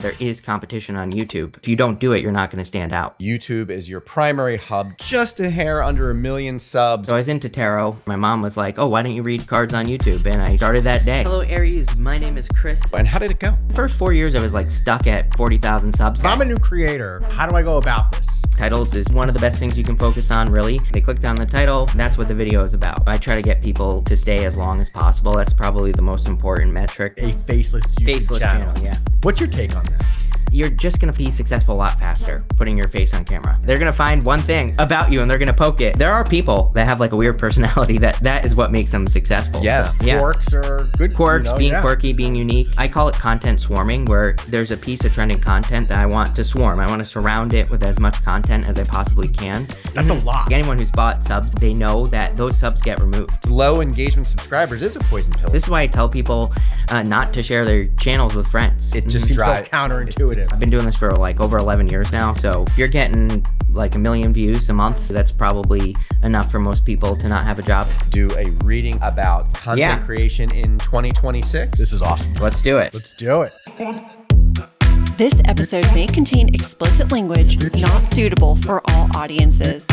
There is competition on YouTube. If you don't do it, you're not going to stand out. YouTube is your primary hub, just a hair under 1 million subs. So I was into tarot. My mom was like, oh, why don't you read cards on YouTube? And I started that day. Hello, Aries. My name is Chris. And how did it go? The first 4 years, I was like stuck at 40,000 subs. If I'm a new creator, how do I go about this? Titles is one of the best things you can focus on, really. They clicked on the title. That's what the video is about. I try to get people to stay as long as possible. That's probably the most important metric. A faceless YouTube channel. Yeah. What's your take on that? You're just gonna be successful a lot faster putting your face on camera. They're gonna find one thing about you and they're gonna poke it. There are people that have like a weird personality that is what makes them successful. Yes. So, yeah. Quirks are good. Quirks, being quirky, being unique. I call it content swarming, where there's a piece of trending content that I want to swarm. I want to surround it with as much content as I possibly can. That's a lot. Anyone who's bought subs, they know that those subs get removed. Low engagement subscribers is a poison pill. This is why I tell people not to share their channels with friends. It just Seems so drives. counterintuitive. I've been doing this for like over 11 years now, so if you're getting like 1 million views a month, that's probably enough for most people to not have a job. Do a reading about content creation in 2026. This is awesome. Let's do it. Let's do it. This episode may contain explicit language not suitable for all audiences.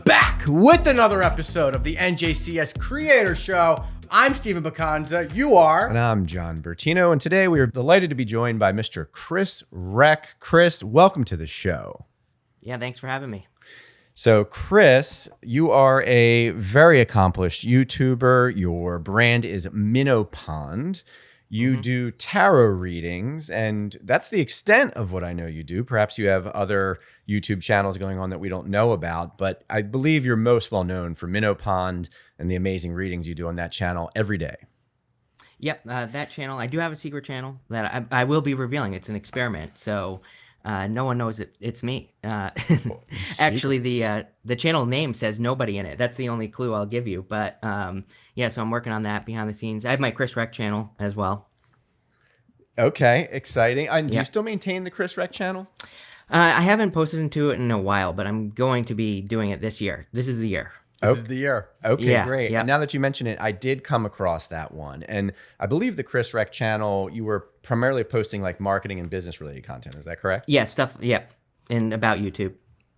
Back with another episode of the NJCS Creator Show. I'm Stephen Bacanza. You are. And I'm John Bertino. And today we are delighted to be joined by Mr. Chris Reck. Chris, welcome to the show. Yeah, thanks for having me. So Chris, you are a very accomplished YouTuber. Your brand is Minnow Pond. You do tarot readings, and that's the extent of what I know you do. Perhaps you have other YouTube channels going on that we don't know about, but I believe you're most well known for Minnow Pond and the amazing readings you do on that channel every day. Yep, that channel. I do have a secret channel that I will be revealing. It's an experiment, so no one knows it's me. Actually, the channel name says nobody in it. That's the only clue I'll give you. But yeah, so I'm working on that behind the scenes. I have my Chris Reck channel as well. Okay, exciting. And do you still maintain the Chris Reck channel? I haven't posted into it in a while, but I'm going to be doing it this year. This is the year. This is the year. Okay, Yeah, great. yeah. And now that you mention it, I did come across that one. And I believe the Chris Reck channel, you were primarily posting like marketing and business related content. Is that correct? Yeah, stuff. Yeah, and about YouTube.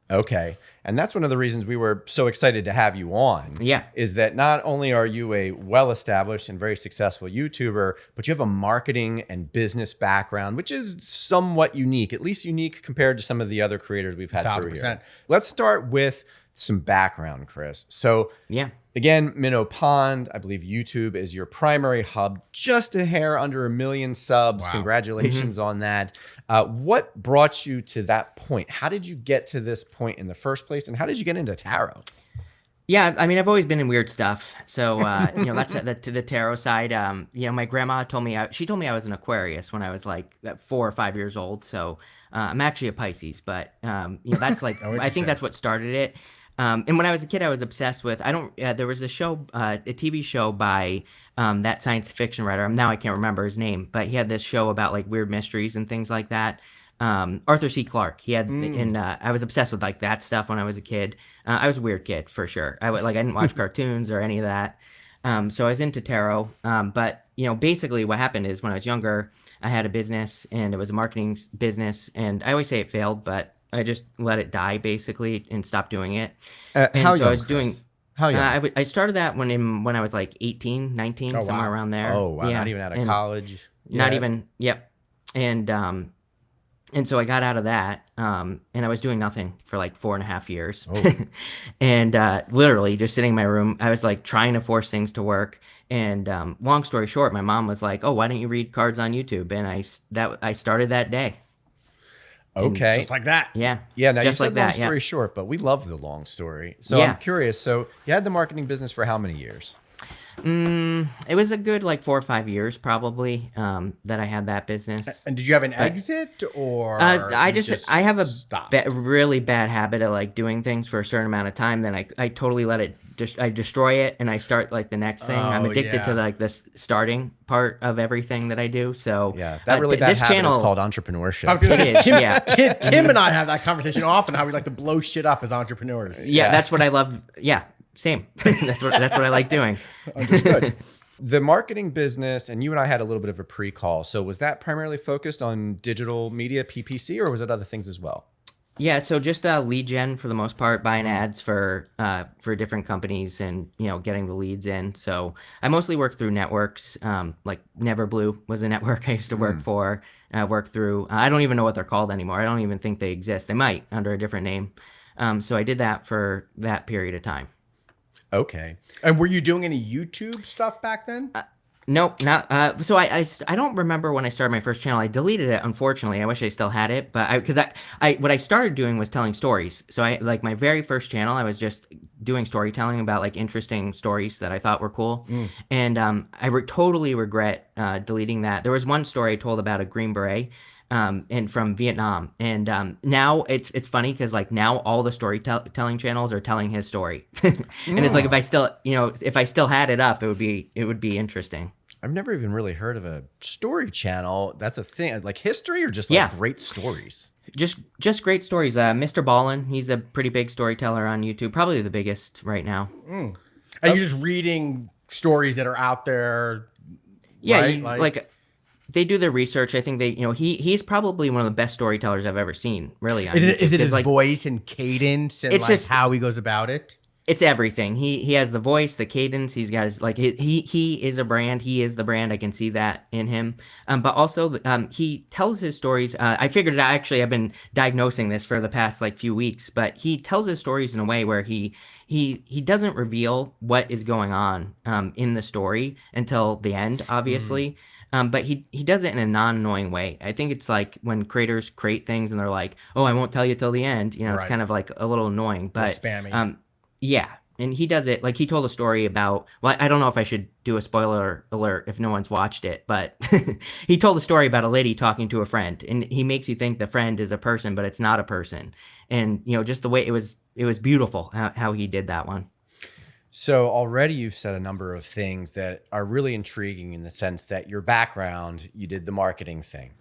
Okay. And that's one of the reasons we were so excited to have you on. Yeah. Is that not only are you a well-established and very successful YouTuber, but you have a marketing and business background, which is somewhat unique, at least unique compared to some of the other creators we've had through here. 1,000%. Let's start with some background, Chris. So Yeah. again, Minnow Pond, I believe YouTube is your primary hub, just a hair under 1 million subs. Wow. Congratulations on that. What brought you to that point? How did you get to this point in the first place? And how did you get into tarot? Yeah, I mean, I've always been in weird stuff. So, that's to the tarot side. My grandma told me, she told me I was an Aquarius when I was like 4 or 5 years old. So I'm actually a Pisces, but, that's like, I think that's what started it. And when I was a kid, I was obsessed with, there was a show, a TV show by that science fiction writer. Now I can't remember his name, but he had this show about like weird mysteries and things like that. Arthur C. Clarke. He had, and I was obsessed with like that stuff when I was a kid. I was a weird kid for sure. I didn't watch cartoons or any of that. So I was into tarot. But basically what happened is when I was younger, I had a business and it was a marketing business, and I always say it failed, but I just let it die basically and stopped doing it. How young, I was doing. How young? I started that when I was like 18, 19, somewhere around there. Oh, wow. Yeah. Not even out of college. Not even. Yep. And so I got out of that, and I was doing nothing for like 4.5 years. Oh. And literally just sitting in my room, I was like trying to force things to work. And long story short, my mom was like, "Oh, why don't you read cards on YouTube?" And I started that day. Okay. Just like that. Yeah. Yeah, now just you like said that. long story Yeah. short, but we love the long story. So Yeah. I'm curious. So you had the marketing business for how many years? It was a good like 4 or 5 years probably that I had that business. And did you have an exit or? I you have a stopped? really bad habit of like doing things for a certain amount of time, then I totally let it I destroy it and I start like the next thing. I'm addicted to like this starting part of everything that I do. So Yeah, that really bad this habit channel is called entrepreneurship. I was gonna It say, is, yeah. Tim and I have that conversation often. How we like to blow shit up as entrepreneurs. Yeah, that's what I love. Yeah, same. That's what I like doing. Understood. The marketing business, and you and I had a little bit of a pre-call. So was that primarily focused on digital media, PPC, or was it other things as well? Yeah, so just lead gen for the most part, buying ads for different companies and getting the leads in. So I mostly work through networks. Like Neverblue was a network I used to work for. Work through. I don't even know what they're called anymore. I don't even think they exist. They might under a different name. So I did that for that period of time. Okay. And were you doing any YouTube stuff back then? Nope, not. So I don't remember when I started my first channel. I deleted it, unfortunately. I wish I still had it, but because what I started doing was telling stories. So I like my very first channel. I was just doing storytelling about like interesting stories that I thought were cool, and totally regret deleting that. There was one story I told about a Green Beret. And from Vietnam, and now it's funny because like now all the storytelling channels are telling his story, and it's like if I still had it up, it would be interesting. I've never even really heard of a story channel. That's a thing, like history or just like great stories. Just great stories. Mr. Ballin, he's a pretty big storyteller on YouTube, probably the biggest right now. And you're just reading stories that are out there. Yeah, right? like they do their research. I think he's probably one of the best storytellers I've ever seen. Really, on YouTube. Is it his like, voice and cadence and it's like just how he goes about it? It's everything. He has the voice, the cadence. He's got his he is a brand. He is the brand. I can see that in him. But also he tells his stories. I figured it out. Actually, I've been diagnosing this for the past like few weeks. But he tells his stories in a way where he doesn't reveal what is going on in the story until the end, obviously. But he does it in a non-annoying way. I think it's like when creators create things and they're like, "Oh, I won't tell you till the end." It's kind of like a little annoying, but spammy. Yeah, and he does it like he told a story about. Well, I don't know if I should do a spoiler alert if no one's watched it, but he told a story about a lady talking to a friend, and he makes you think the friend is a person, but it's not a person. And just the way it was beautiful how he did that one. So already you've said a number of things that are really intriguing in the sense that your background, you did the marketing thing.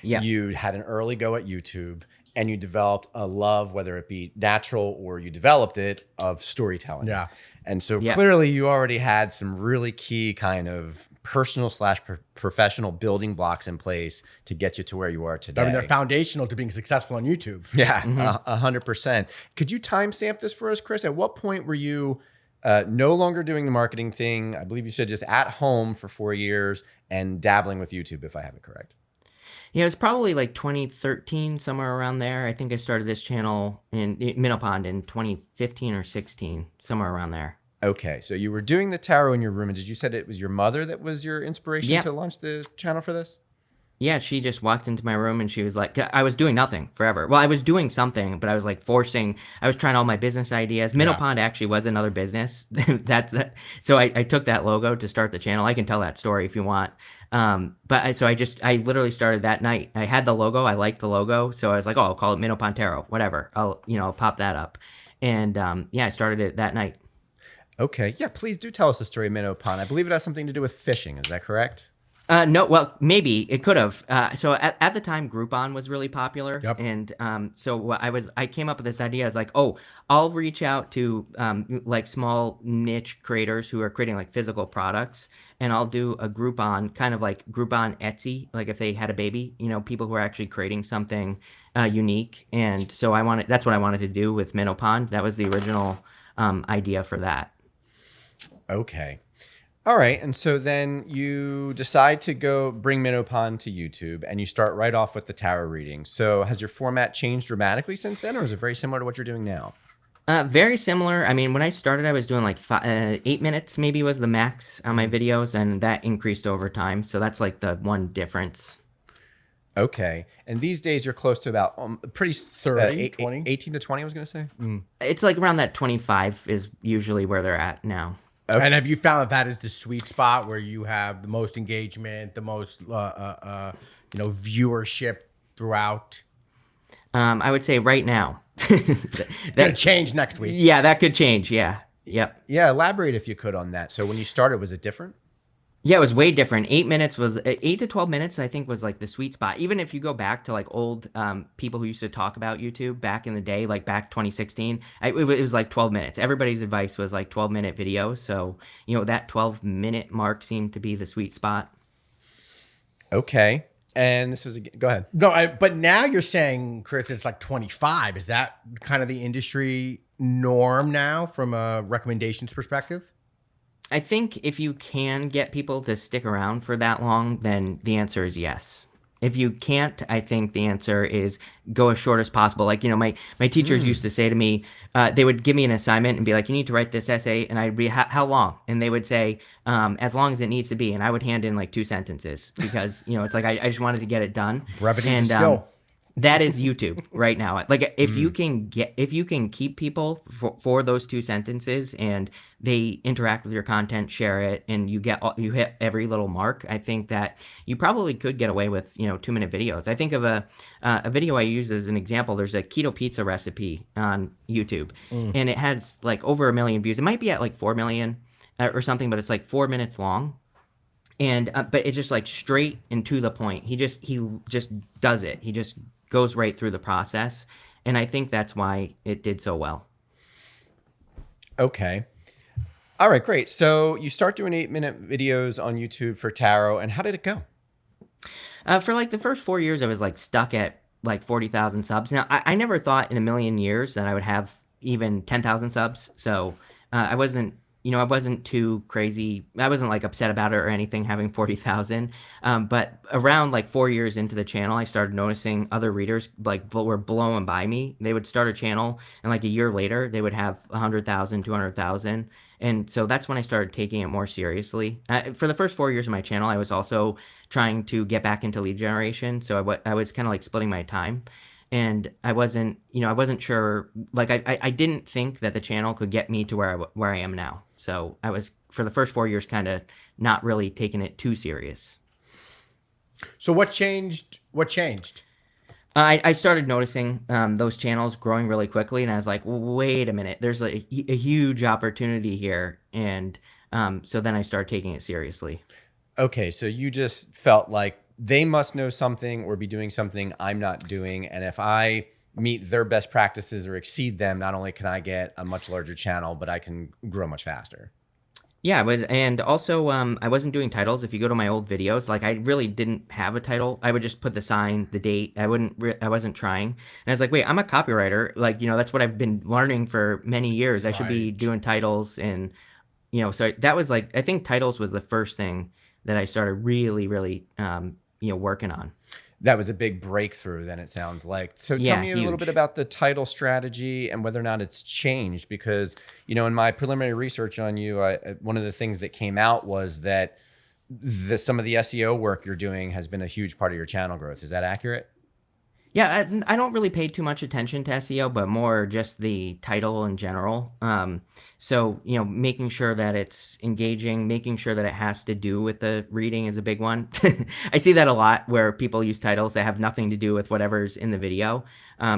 Yeah. You had an early go at YouTube and you developed a love, whether it be natural or you developed it, of storytelling. Yeah. And so clearly you already had some really key kind of personal / professional building blocks in place to get you to where you are today. I mean, they're foundational to being successful on YouTube. Yeah, 100%. Could you timestamp this for us, Chris? At what point were you no longer doing the marketing thing? I believe you said just at home for 4 years and dabbling with YouTube, if I have it correct. Yeah, it was probably like 2013, somewhere around there. I think I started this channel in Minnow Pond in 2015 or 16, somewhere around there. Okay, so you were doing the tarot in your room, and did you said it was your mother that was your inspiration to launch the channel for this? Yeah, she just walked into my room and she was like, I was doing nothing forever. Well, I was doing something, but I was like I was trying all my business ideas. Minnow Pond actually was another business. So I took that logo to start the channel. I can tell that story if you want. But I literally started that night. I had the logo. I liked the logo. So I was like, oh, I'll call it Minnow Pond Tarot, whatever. I'll pop that up. And I started it that night. Okay. Yeah, please do tell us the story of Minnow Pond. I believe it has something to do with fishing. Is that correct? No, well, maybe it could have. So at the time, Groupon was really popular, and so I came up with this idea. I was like, oh, I'll reach out to like small niche creators who are creating like physical products, and I'll do a Groupon, kind of like Groupon Etsy, like if they had a baby, people who are actually creating something unique. And so that's what I wanted to do with Minnow Pond. That was the original idea for that. Okay. All right. And so then you decide to go bring Minnow Pond to YouTube and you start right off with the tarot reading. So has your format changed dramatically since then, or is it very similar to what you're doing now? Very similar. I mean, when I started, I was doing like 8 minutes maybe was the max on my videos, and that increased over time. So that's like the one difference. Okay. And these days you're close to about pretty 30, 20? 18 to 20, I was going to say. It's like around that 25 is usually where they're at now. Okay. And have you found that is the sweet spot where you have the most engagement, the most viewership throughout? I would say right now. That could change next week. Yeah, that could change. Yeah. Yep. Yeah, elaborate if you could on that. So when you started, was it different? Yeah, it was way different. 8 minutes was 8 to 12 minutes, I think, was like the sweet spot. Even if you go back to like old people who used to talk about YouTube back in the day, like back 2016, it was like 12 minutes. Everybody's advice was like 12-minute videos. So, that 12-minute mark seemed to be the sweet spot. Okay. And this was, go ahead. No, but now you're saying, Chris, it's like 25. Is that kind of the industry norm now from a recommendations perspective? I think if you can get people to stick around for that long, then the answer is yes. If you can't, I think the answer is go as short as possible. Like, my teachers used to say to me, they would give me an assignment and be like, you need to write this essay. And I'd be, how long? And they would say, as long as it needs to be. And I would hand in like 2 sentences because, it's like, I just wanted to get it done. Brevity and, is a skill. That is YouTube right now. Like if you can keep people for those 2 sentences and they interact with your content, share it, and you hit every little mark, I think that you probably could get away with 2-minute videos. I think of a video I use as an example. There's a keto pizza recipe on YouTube, and it has like over 1 million views. It might be at like 4 million or something, but it's like 4 minutes long. And but it's just like straight and to the point. He just does it. He just goes right through the process. And I think that's why it did so well. Okay. All right, great. So you start doing 8-minute videos on YouTube for tarot. And how did it go? For like the first 4 years, I was like stuck at like 40,000 subs. Now, I never thought in a million years that I would have even 10,000 subs. So I wasn't too crazy. I wasn't like upset about it or anything having 40,000. But around like 4 years into the channel, I started noticing other readers like were blowing by me. They would start a channel and like a year later, they would have 100,000, 200,000. And so that's when I started taking it more seriously. For the first 4 years of my channel, I was also trying to get back into lead generation. So I was kind of like splitting my time. And I wasn't sure, like I didn't think that the channel could get me to where I am now. So I was, for the first 4 years, kind of not really taking it too serious. So what changed? What changed? I started noticing those channels growing really quickly, and I was like, wait a minute, there's a huge opportunity here. And so then I started taking it seriously. Okay, so you just felt like they must know something or be doing something I'm not doing. And if I meet their best practices or exceed them, not only can I get a much larger channel, but I can grow much faster. Yeah, and also I wasn't doing titles. If you go to my old videos, like I really didn't have a title. I would just put the sign, the date. I wasn't trying. And I was like, wait, I'm a copywriter. Like, that's what I've been learning for many years. I should be doing titles. And, so that was like, I think titles was the first thing that I started really, really, working on. That was a big breakthrough, then it sounds like. So tell me a little bit about the title strategy and whether or not it's changed, because, in my preliminary research on you, one of the things that came out was that some of the SEO work you're doing has been a huge part of your channel growth. Is that accurate? Yeah, I don't really pay too much attention to SEO, but more just the title in general. So, making sure that it's engaging, making sure that it has to do with the reading is a big one. I see that a lot where people use titles that have nothing to do with whatever's in the video.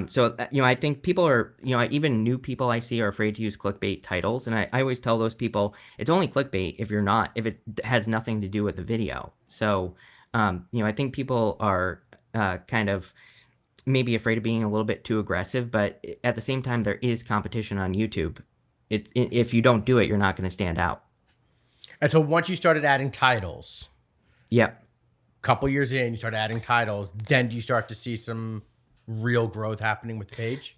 So, I think people are, even new people I see are afraid to use clickbait titles. And I always tell those people, it's only clickbait if it has nothing to do with the video. So, I think people are kind of maybe afraid of being a little bit too aggressive, but at the same time, there is competition on YouTube. If you don't do it, you're not going to stand out. And so once you started adding titles, Yep. couple years in, you started adding titles, then do you start to see some real growth happening with the page?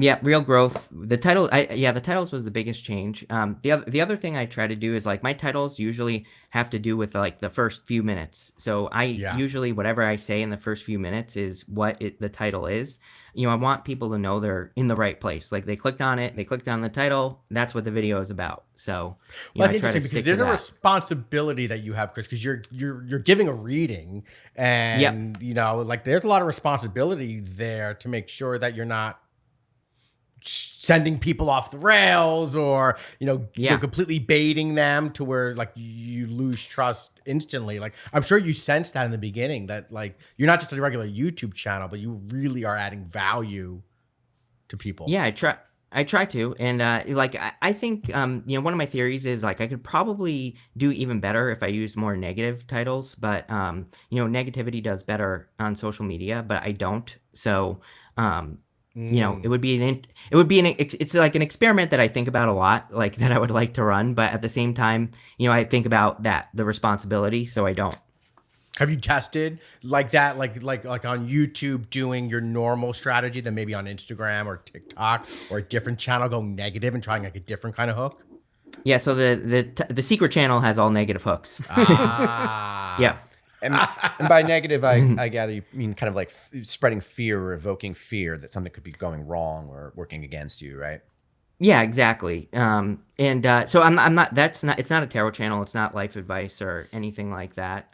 Yeah, real growth. The titles was the biggest change. The other thing I try to do is like my titles usually have to do with like the first few minutes. So usually whatever I say in the first few minutes is what the title is. I want people to know they're in the right place. Like they clicked on it, they clicked on the title. That's what the video is about. So that's interesting because there's a responsibility that you have, Chris, because you're giving a reading, and like there's a lot of responsibility there to make sure that you're not sending people off the rails or you're completely baiting them to where like you lose trust instantly. Like I'm sure you sensed that in the beginning that like you're not just a regular YouTube channel, but you really are adding value to people. Yeah, I try to, and I think one of my theories is like I could probably do even better if I use more negative titles, but negativity does better on social media, but I don't. So it would be it's like an experiment that I think about a lot, like that I would like to run, but at the same time, I think about the responsibility, so I don't. Have you tested like that, like on YouTube, doing your normal strategy, then maybe on Instagram or TikTok or a different channel going negative and trying like a different kind of hook? Yeah, so the secret channel has all negative hooks. Ah, Yeah. And by negative, I gather you mean kind of like spreading fear or evoking fear that something could be going wrong or working against you, right? Yeah, exactly. So I'm not. That's not. It's not a tarot channel. It's not life advice or anything like that.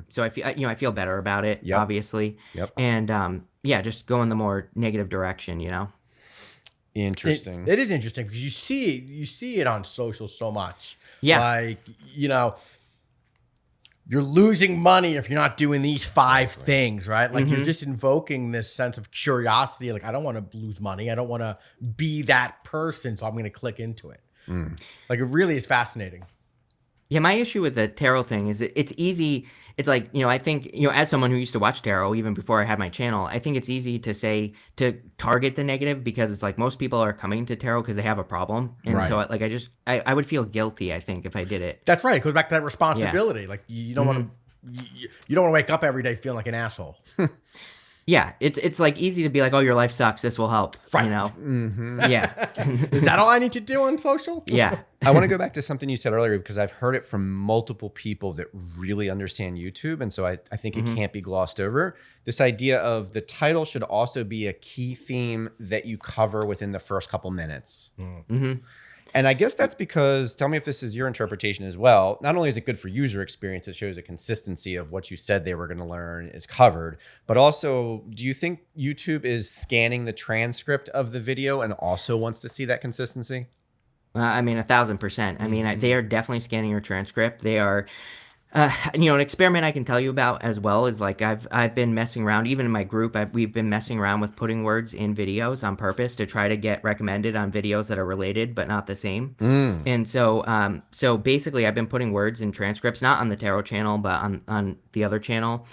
So I feel better about it. Yep. Obviously. Yep. And just go in the more negative direction. Interesting. It is interesting because you see it on social so much. Yeah. Like, you're losing money if you're not doing these 5 things, right? Like you're just invoking this sense of curiosity. Like, I don't want to lose money. I don't want to be that person. So I'm going to click into it. Like, it really is fascinating. Yeah, my issue with the tarot thing is it's easy. It's like, I think, as someone who used to watch tarot even before I had my channel, I think it's easy to say to target the negative because it's like most people are coming to tarot because they have a problem. And Right. so like I would feel guilty, I think, if I did it. That's right. It goes back to that responsibility. Like, you don't want to, you don't want to wake up every day feeling like an asshole. Yeah, it's like easy to be like, oh, your life sucks. This will help. Right. Yeah. Is that all I need to do on social? Yeah. I want to go back to something you said earlier because I've heard it from multiple people that really understand YouTube. And so I think it can't be glossed over. This idea of the title should also be a key theme that you cover within the first couple minutes. And I guess that's because, tell me if this is your interpretation as well, not only is it good for user experience, it shows a consistency of what you said they were going to learn is covered, but also, do you think YouTube is scanning the transcript of the video and also wants to see that consistency? 1,000%. I mean, they are definitely scanning your transcript. They are, an experiment I can tell you about as well is like I've been messing around, even in my group, we've been messing around with putting words in videos on purpose to try to get recommended on videos that are related but not the same. And so basically I've been putting words in transcripts, not on the tarot channel, but on the other channel,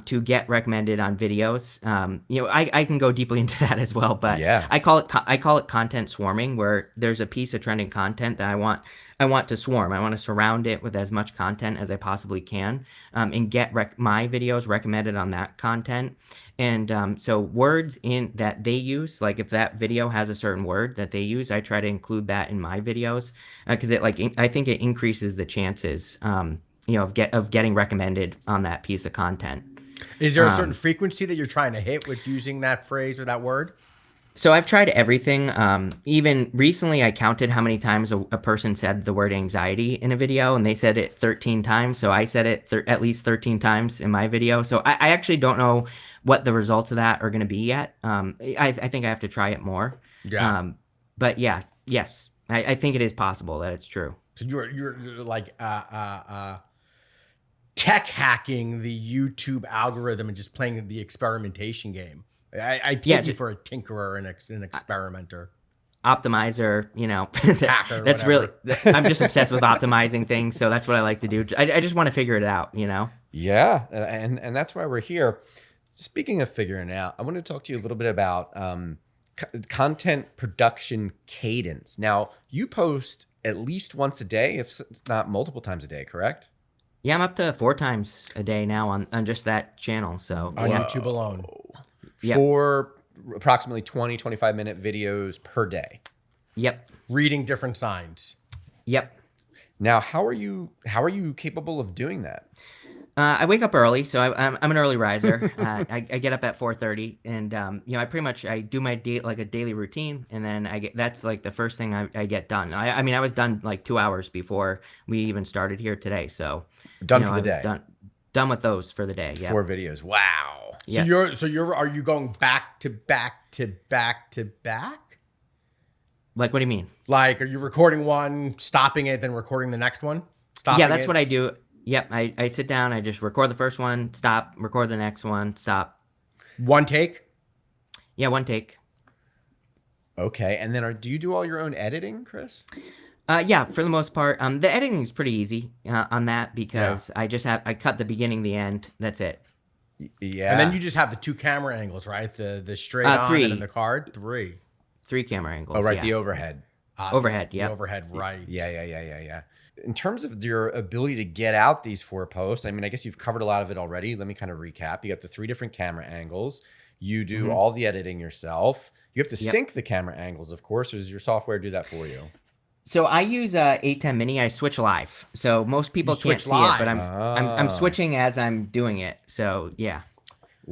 to get recommended on videos. I can go deeply into that as well, but Yeah. I call it content swarming, where there's a piece of trending content that I want to swarm. I want to surround it with as much content as I possibly can, and get my videos recommended on that content. And so words in that they use, like if that video has a certain word that they use, I try to include that in my videos because I think it increases the chances, of getting recommended on that piece of content. Is there a certain frequency that you're trying to hit with using that phrase or that word? So I've tried everything. Even recently, I counted how many times a person said the word anxiety in a video, and they said it 13 times. So I said it at least 13 times in my video. So I actually don't know what the results of that are going to be yet. I think I have to try it more. Yeah. But yeah, yes, I think it is possible that it's true. So you're like tech hacking the YouTube algorithm and just playing the experimentation game. I take you for a tinkerer and an experimenter. Optimizer, Hacker, that's whatever. really, I'm just obsessed with optimizing things. So that's what I like to do. I just want to figure it out, Yeah, and that's why we're here. Speaking of figuring it out, I want to talk to you a little bit about content production cadence. Now, you post at least once a day, if not multiple times a day, correct? Yeah, I'm up to 4 times a day now on just that channel. So On yeah. YouTube alone. Yep. 4 approximately 20, 25-minute videos per day. Yep. Reading different signs. Yep. Now, how are you capable of doing that? I wake up early, so I'm an early riser. I get up at 4:30, and I do my a daily routine, and then that's like the first thing I get done. I mean I was done like 2 hours before we even started here today, so Done for the day. Done with those for the day. Yeah. 4 videos. Wow. Yeah. Are you going back to back to back to back? Like, what do you mean? Like, are you recording one, stopping it, then recording the next one? Yeah, that's what I do. Yep, I sit down, I just record the first one, stop, record the next one, stop. One take? Yeah, one take. Okay. And then do you do all your own editing, Chris? Yeah, for the most part. The editing is pretty easy on that because I cut the beginning, the end. That's it. Yeah. And then you just have the 2 camera angles, right? The straight on 3. and then the card. 3. 3 camera angles. Oh, right. Yeah. The overhead. Overhead, The yeah. overhead, right. Yeah. In terms of your ability to get out these 4 posts, I mean, I guess you've covered a lot of it already. Let me kind of recap. You got the 3 different camera angles. You do all the editing yourself. You have to sync the camera angles, of course, or does your software do that for you? So I use A10 Mini. I switch live. So most people can't see it, but I'm switching as I'm doing it. So yeah.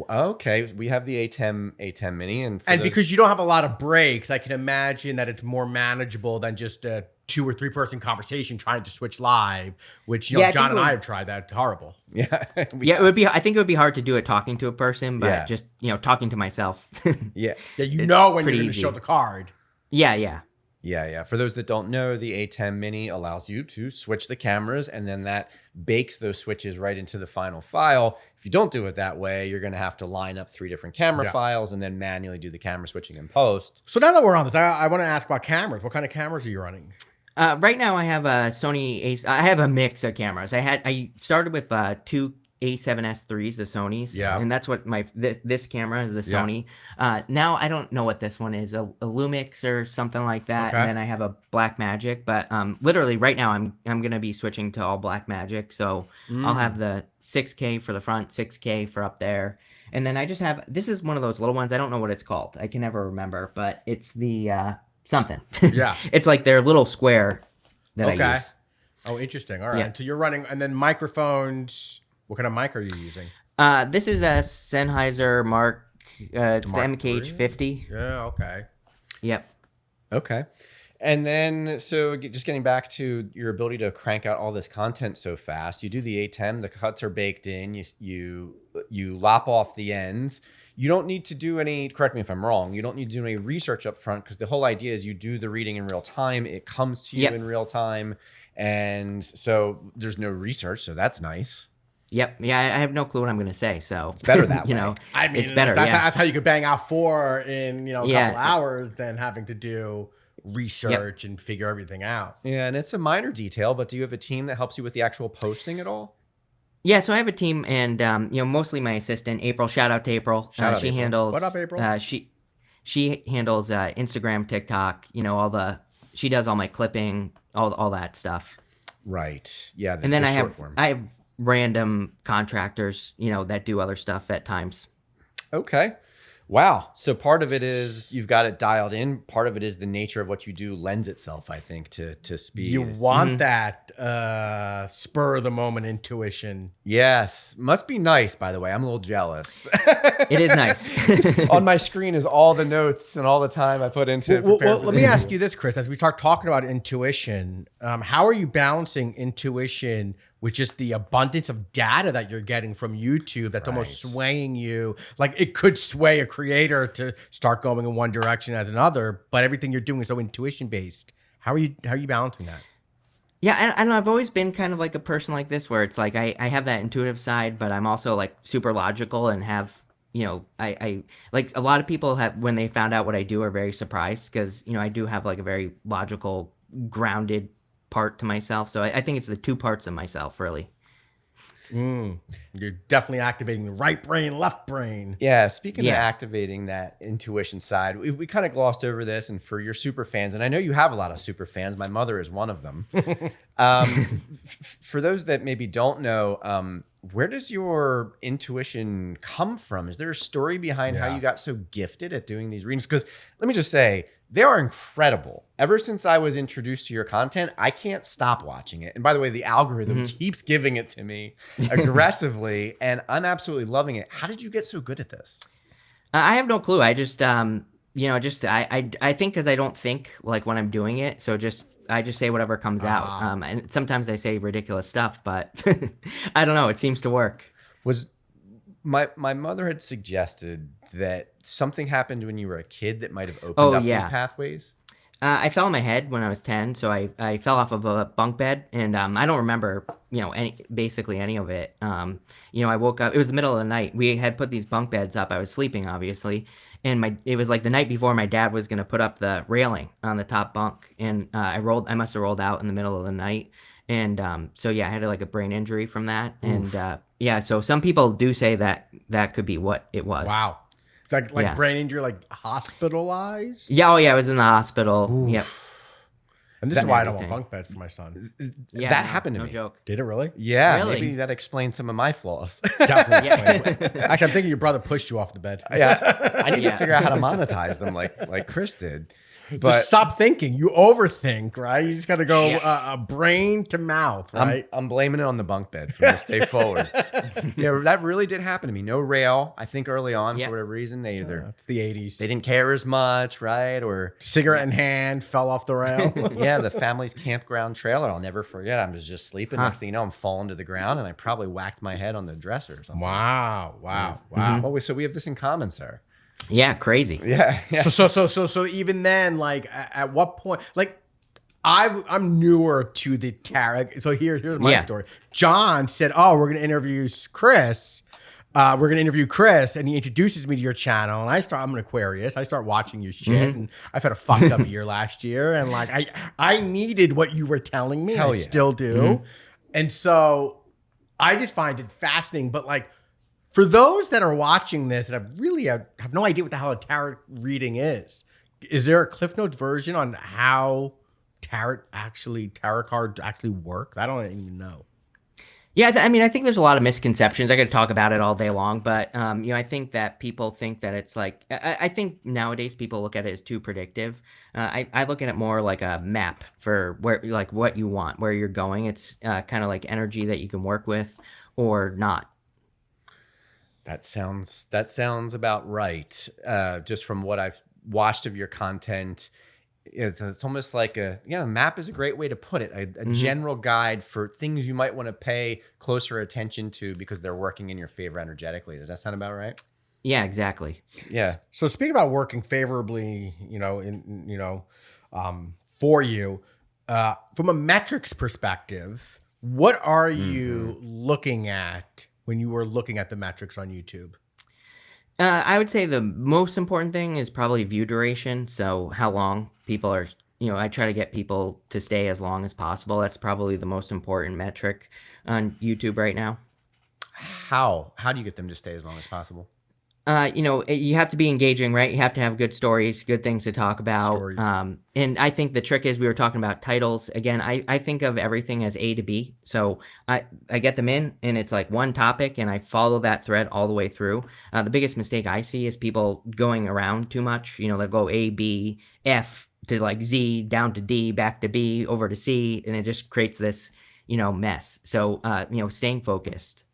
Okay, we have the A10 Mini, and because you don't have a lot of breaks, I can imagine that it's more manageable than just a 2 or 3 person conversation trying to switch live. Which John and I have tried. That's horrible. Yeah, it would be. I think it would be hard to do it talking to a person, but just talking to myself. yeah. When you're going to easy. show the card. Yeah. For those that don't know, the A10 Mini allows you to switch the cameras, and then that bakes those switches right into the final file. If you don't do it that way, you're going to have to line up 3 different camera files and then manually do the camera switching in post. So now that we're on this, I want to ask about cameras. What kind of cameras are you running? Right now I have a Sony I have a mix of cameras. I started with 2 A7S3s, the Sonys. Yeah. And that's what this camera is, the Sony. Now I don't know what this one is, a Lumix or something like that. Okay. And then I have a Blackmagic, but literally right now I'm going to be switching to all Blackmagic. So I'll have the 6K for the front, 6K for up there. And then I just have, this is one of those little ones. I don't know what it's called. I can never remember, but it's the something. Yeah. It's like their little square that I use. Oh, interesting. All right. Yeah. So you're running, and then microphones. What kind of mic are you using? This is a Sennheiser Mark. It's the Mark MKH50. Yeah. Okay. Yep. Okay. And then, so just getting back to your ability to crank out all this content so fast, you do the A10, the cuts are baked in, you lop off the ends. You don't need to do any, correct me if I'm wrong, you don't need to do any research up front because the whole idea is you do the reading in real time. It comes to you in real time. And so there's no research. So that's nice. Yep. Yeah, I have no clue what I'm going to say. So it's better that way. I mean, it's better. That's how you could bang out 4 in a couple hours than having to do research and figure everything out. Yeah, and it's a minor detail, but do you have a team that helps you with the actual posting at all? Yeah, so I have a team, and mostly my assistant, April. Shout out to April. Shout out she April. handles. What up, April? She handles Instagram, TikTok. She does all my clipping, all that stuff. Right. Yeah. And then I form. have random contractors, that do other stuff at times. Okay. Wow. So part of it is you've got it dialed in. Part of it is the nature of what you do lends itself, I think, to speed. You want that spur of the moment intuition. Yes. Must be nice, by the way. I'm a little jealous. It is nice. On my screen is all the notes and all the time I put into it. Well, let me ask you this, Chris. As we start talking about intuition, how are you balancing intuition with just the abundance of data that you're getting from YouTube that's almost swaying you? Like it could sway a creator to start going in one direction as another, but everything you're doing is so intuition based. How are you balancing that? Yeah, and I've always been kind of like a person like this where it's like I have that intuitive side, but I'm also like super logical and have, I like a lot of people have, when they found out what I do, are very surprised because, I do have like a very logical, grounded part to myself. So I think it's the 2 parts of myself, really. You're definitely activating the right brain, left brain. Yeah, speaking of activating that intuition side, we kind of glossed over this. And for your super fans, and I know you have a lot of super fans, my mother is one of them. For those that maybe don't know, where does your intuition come from? Is there a story behind how you got so gifted at doing these readings? Because let me just say, they are incredible. Ever since I was introduced to your content, I can't stop watching it. And by the way, the algorithm keeps giving it to me aggressively, and I'm absolutely loving it. How did you get so good at this? I have no clue. I just, I think because I don't think like when I'm doing it. So I just say whatever comes out. And sometimes I say ridiculous stuff, but I don't know. It seems to work. My mother had suggested that something happened when you were a kid that might have opened up these pathways. I fell on my head when I was 10, so I fell off of a bunk bed, and I don't remember, basically any of it. I woke up. It was the middle of the night. We had put these bunk beds up. I was sleeping, obviously, and it was like the night before my dad was gonna put up the railing on the top bunk, and I must have rolled out in the middle of the night, and so yeah, I had like a brain injury from that, and yeah. So some people do say that could be what it was. Wow. Like Yeah. brain injury, like hospitalized? Yeah. Oh yeah, I was in the hospital. Oof. Yep. And this is why I don't want Everything. bunk beds for my son. Yeah. That no, happened to no me. joke. Did it really? Yeah, Really? maybe that explains some of my flaws. Definitely. Yeah. explain. Actually, I'm thinking your brother pushed you off the bed. Yeah, I need to Yeah. figure out how to monetize them like Chris did. But Just stop thinking. You overthink, right? You just got to go brain to mouth, right? I'm blaming it on the bunk bed from this day forward. Yeah, that really did happen to me. No rail. I think early on, Yeah. for whatever reason, they either It's the 80s. they didn't care as much, right? Or Cigarette in hand, fell off the rail. yeah, the family's campground trailer. I'll never forget. I was just sleeping. Next thing you know, I'm falling to the ground, and I probably whacked my head on the dresser or something. Wow. Oh, so we have this in common, sir. Yeah. Crazy. Yeah. So even then, like at what point, like I'm newer to the tarot. So here's my Yeah. story. John said, "Oh, we're gonna interview Chris. We're gonna interview Chris," and he introduces me to your channel. And I'm an Aquarius. I start watching your shit, and I've had a fucked up year last year, and like I needed what you were telling me. Hell I yeah. still do, and so I just find it fascinating. But like, for those that are watching this that have no idea what the hell a tarot reading is there a Cliff Notes version on how tarot cards actually work? I don't even know. Yeah, I think there's a lot of misconceptions. I could talk about it all day long, but I think that people think that it's like I think nowadays people look at it as too predictive. I look at it more like a map for where, like, what you want, where you're going. It's kind of like energy that you can work with or not. That sounds about right. Just from what I've watched of your content, it's almost like a map is a great way to put it. A general guide for things you might want to pay closer attention to because they're working in your favor energetically. Does that sound about right? Yeah, exactly. Yeah. So speaking about working favorably, for you, from a metrics perspective, what are you looking at when you were looking at the metrics on YouTube? I would say the most important thing is probably view duration. So how long people are, I try to get people to stay as long as possible. That's probably the most important metric on YouTube right now. How do you get them to stay as long as possible? You have to be engaging, right? You have to have good stories, good things to talk about. Stories. And I think the trick is we were talking about titles. Again, I think of everything as A to B. So I get them in and it's like one topic and I follow that thread all the way through. The biggest mistake I see is people going around too much. They'll go A, B, F to like Z, down to D, back to B, over to C. And it just creates this, mess. So, staying focused.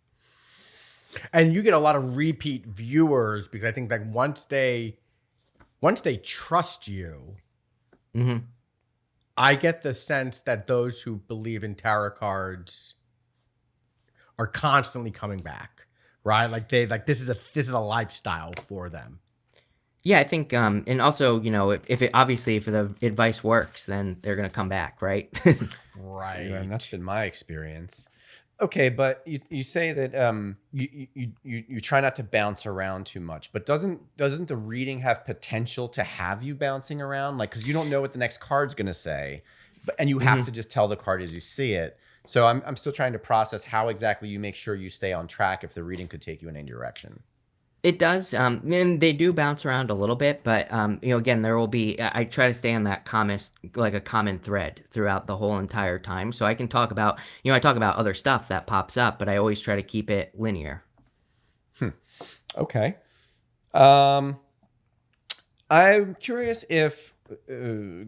And you get a lot of repeat viewers because I think that once they trust you, I get the sense that those who believe in tarot cards are constantly coming back, right? Like this is a lifestyle for them. Yeah, I think, and also, if the advice works, then they're gonna come back, right? Right. Yeah, and that's been my experience. Okay, but you say that you try not to bounce around too much, but doesn't the reading have potential to have you bouncing around? Like, because you don't know what the next card's gonna say, and you have to just tell the card as you see it. So I'm still trying to process how exactly you make sure you stay on track if the reading could take you in any direction. It does, and they do bounce around a little bit, but again, there will be. I try to stay on that common thread throughout the whole entire time, so I can talk about, I talk about other stuff that pops up, but I always try to keep it linear. Okay. I'm curious if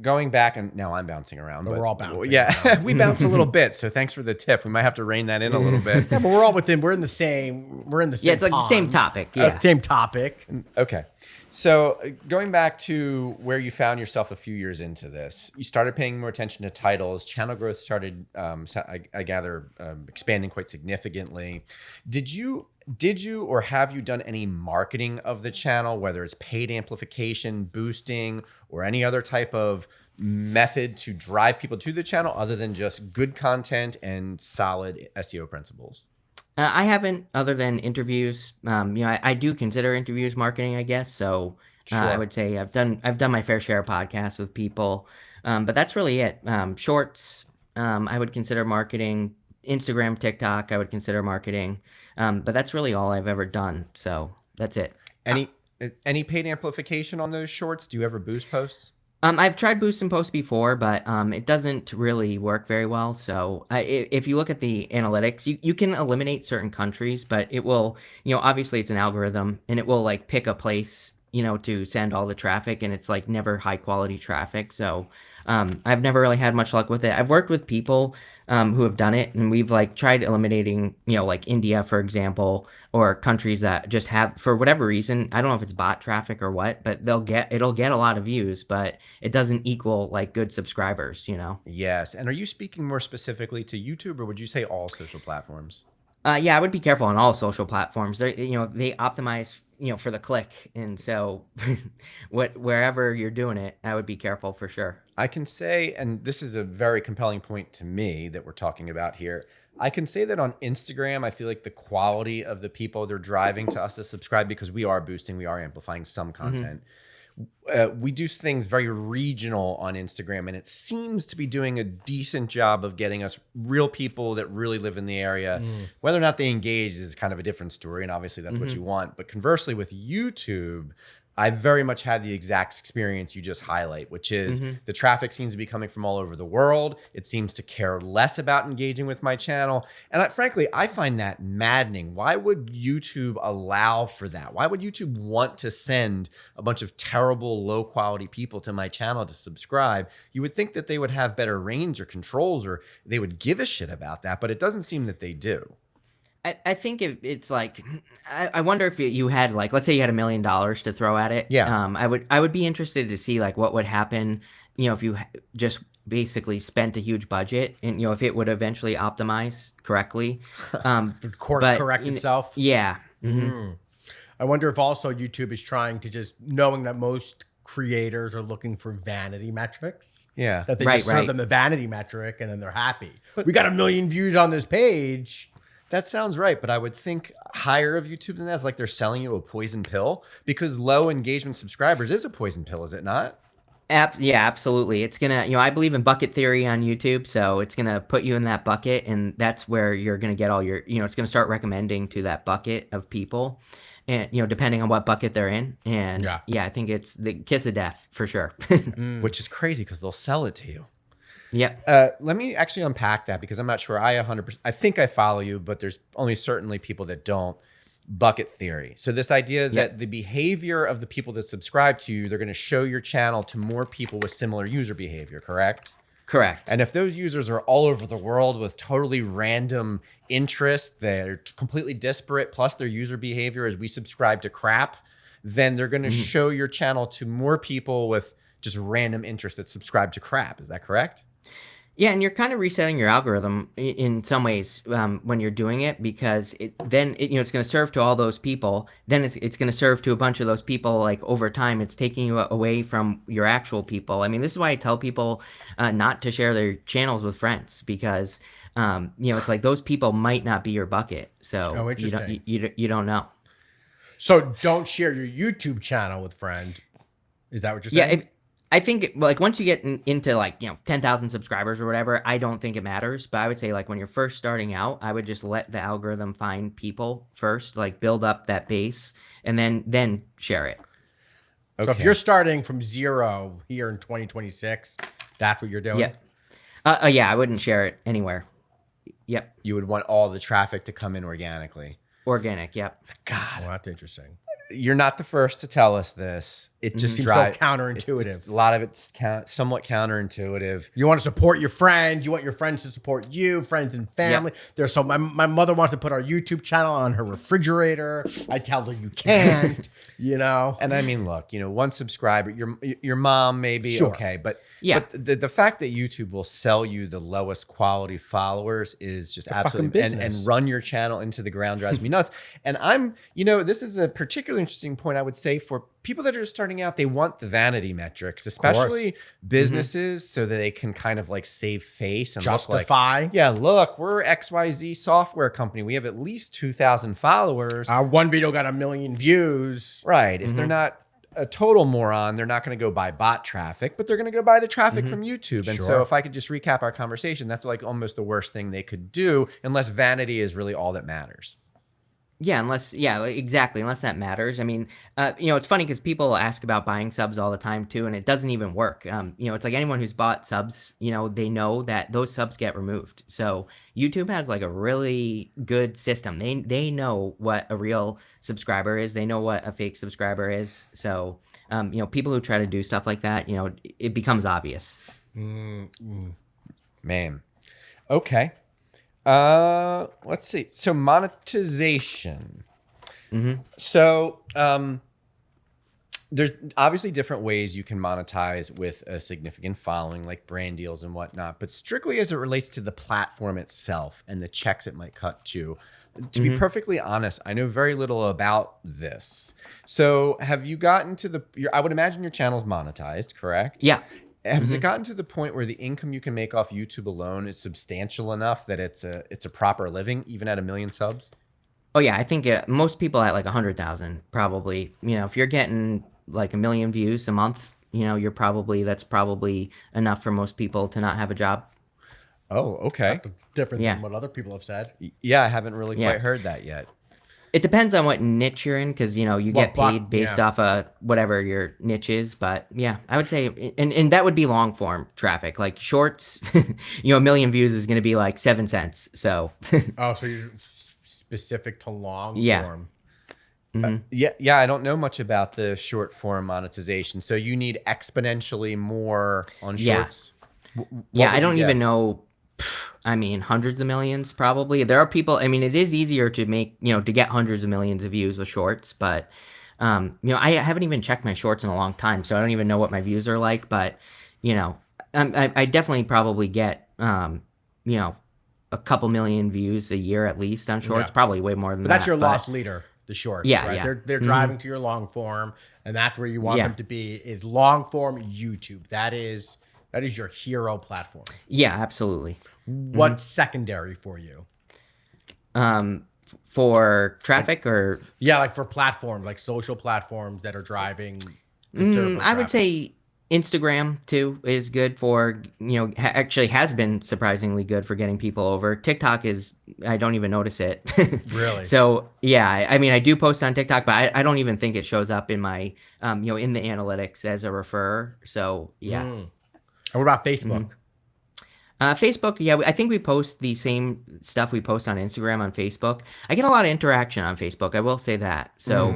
going back, and now I'm bouncing around. But we're all bouncing Yeah, we bounce a little bit. So thanks for the tip. We might have to rein that in a little bit. Yeah, but we're in the same. Yeah, it's like the same pond. topic. Yeah. Same topic. Okay. So going back to where you found yourself a few years into this, you started paying more attention to titles. Channel growth started, I gather, expanding quite significantly. Did you Did you or have you done any marketing of the channel, whether it's paid amplification, boosting, or any other type of method to drive people to the channel other than just good content and solid SEO principles? I haven't, other than interviews. I do consider interviews marketing, I guess. So I Sure. would say I've done my fair share of podcasts with people, but that's really it. Shorts, I would consider marketing. Instagram, TikTok, I would consider marketing, but that's really all I've ever done. So that's it. Any paid amplification on those shorts? Do you ever boost posts? I've tried boost and post before, but it doesn't really work very well. So if you look at the analytics, you can eliminate certain countries, but it will, obviously it's an algorithm and it will like pick a place, to send all the traffic, and it's like never high quality traffic. So I've never really had much luck with it. I've worked with people who have done it, and we've like tried eliminating, like India, for example, or countries that just have, for whatever reason, I don't know if it's bot traffic or what, but it'll get a lot of views, but it doesn't equal like good subscribers. Yes. And are you speaking more specifically to YouTube, or would you say all social platforms? Yeah, I would be careful on all social platforms. They optimize, for the click, and so wherever you're doing it, I would be careful for sure. I can say, and this is a very compelling point to me that we're talking about here. I can say that on Instagram, I feel like the quality of the people they're driving to us to subscribe, because we are boosting, we are amplifying some content. We do things very regional on Instagram, and it seems to be doing a decent job of getting us real people that really live in the area. Whether or not they engage is kind of a different story, and obviously that's what you want. But conversely, with YouTube, I very much had the exact experience you just highlight, which is the traffic seems to be coming from all over the world. It seems to care less about engaging with my channel. And frankly, I find that maddening. Why would YouTube allow for that? Why would YouTube want to send a bunch of terrible, low quality people to my channel to subscribe? You would think that they would have better range or controls, or they would give a shit about that, but it doesn't seem that they do. I think it's like, I wonder if you had like, let's say you had $1 million to throw at it. Yeah. I would be interested to see like what would happen, if you just basically spent a huge budget, and if it would eventually optimize correctly. Course But, correct itself. Yeah. I wonder if also YouTube is trying to, just knowing that most creators are looking for vanity metrics. Yeah. That they Right, just serve right. them the vanity metric and then they're happy. We got 1 million views on this page. That sounds right, but I would think higher of YouTube than that is like they're selling you a poison pill, because low engagement subscribers is a poison pill, is it not? Yeah, absolutely. It's gonna, I believe in bucket theory on YouTube, so it's gonna put you in that bucket, and that's where you're gonna get all your, it's gonna start recommending to that bucket of people, and depending on what bucket they're in, and yeah, I think it's the kiss of death for sure. Which is crazy because they'll sell it to you. Yep. Let me actually unpack that, because I'm not sure I 100%, I think I follow you, but there's only certainly people that don't. Bucket theory. So this idea that the behavior of the people that subscribe to you, they're going to show your channel to more people with similar user behavior, correct? Correct. And if those users are all over the world with totally random interests, they're completely disparate, plus their user behavior is we subscribe to crap, then they're going to show your channel to more people with just random interests that subscribe to crap. Is that correct? Yeah, and you're kind of resetting your algorithm in some ways when you're doing it, because it's going to serve to all those people. Then it's going to serve to a bunch of those people. Like over time, it's taking you away from your actual people. I mean, this is why I tell people not to share their channels with friends, because it's like those people might not be your bucket. So interesting. You don't know. So don't share your YouTube channel with friends. Is that what you're saying? Yeah. I think like once you get into like, 10,000 subscribers or whatever, I don't think it matters. But I would say like when you're first starting out, I would just let the algorithm find people first, like build up that base, and then share it. Okay. So if you're starting from 0 here in 2026, that's what you're doing? Yeah. Yeah, I wouldn't share it anywhere. Yep. You would want all the traffic to come in organically. Organic, yep. God, Well, that's interesting. you're not the first to tell us this. it just Seems so counterintuitive. A lot of it's somewhat counterintuitive. You want to support your friends. You want your friends to support you, friends and family. There's so my mother wants to put our YouTube channel on her refrigerator. I tell her you can't, And I mean, look, one subscriber, your mom maybe, okay, but the fact that YouTube will sell you the lowest quality followers is just absolutely and run your channel into the ground drives me nuts. And this is a particularly interesting point, I would say, for people that are just starting out. They want the vanity metrics, especially businesses, so that they can kind of like save face and justify. Look, we're XYZ software company. We have at least 2,000 followers. Our one video got 1 million views. Right. If they're not a total moron, they're not going to go buy bot traffic, but they're going to go buy the traffic from YouTube. And so if I could just recap our conversation, that's like almost the worst thing they could do, unless vanity is really all that matters. Yeah, exactly. Unless that matters. I mean, it's funny because people ask about buying subs all the time too, and it doesn't even work. It's like anyone who's bought subs, they know that those subs get removed. So YouTube has like a really good system. They know what a real subscriber is. They know what a fake subscriber is. So, people who try to do stuff like that, it becomes obvious. Man. Okay. Let's see. So monetization. So, there's obviously different ways you can monetize with a significant following, like brand deals and whatnot, but strictly as it relates to the platform itself and the checks it might cut you. To be perfectly honest, I know very little about this. So have you gotten to I would imagine your channel's monetized, correct? Yeah. Has it gotten to the point where the income you can make off YouTube alone is substantial enough that it's a proper living, even at 1 million subs? Oh yeah, I think most people at like 100,000 probably. If you're getting like 1 million views a month, that's probably enough for most people to not have a job. Oh, okay. That's different than what other people have said. Yeah, I haven't really quite heard that yet. It depends on what niche you're in, because you get paid based off of whatever your niche is. But yeah, I would say, and that would be long form traffic. Like shorts, 1 million views is going to be like 7 cents. So so you're specific to long form. Yeah, I don't know much about the short form monetization. So you need exponentially more on shorts. I don't even know. I mean, hundreds of millions, probably. There are people, it is easier to make, to get hundreds of millions of views with shorts, but, I haven't even checked my shorts in a long time, so I don't even know what my views are like, but, I definitely probably get, a couple million views a year at least on shorts, probably way more than that. But that's your loss leader, the shorts, right? Yeah. They're driving to your long form, and that's where you want them to be, is long form YouTube. That is your hero platform. Yeah, absolutely. What's secondary for you? For traffic or? Yeah, like for platforms, like social platforms that are driving. I would say Instagram too is good for, actually has been surprisingly good for getting people over. TikTok I don't even notice it. Really? So yeah, I do post on TikTok, but I don't even think it shows up in my, in the analytics as a referrer. So yeah. And what about Facebook? Facebook, I think we post the same stuff we post on Instagram on Facebook. I get a lot of interaction on Facebook, I will say that. So,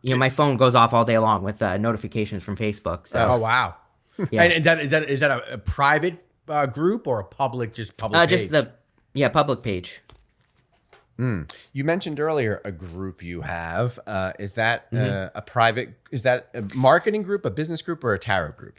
my phone goes off all day long with notifications from Facebook. So, oh wow, yeah. And is that a private group or a public page? Just public page. You mentioned earlier a group you have. Is that a private? Is that a marketing group, a business group, or a tarot group?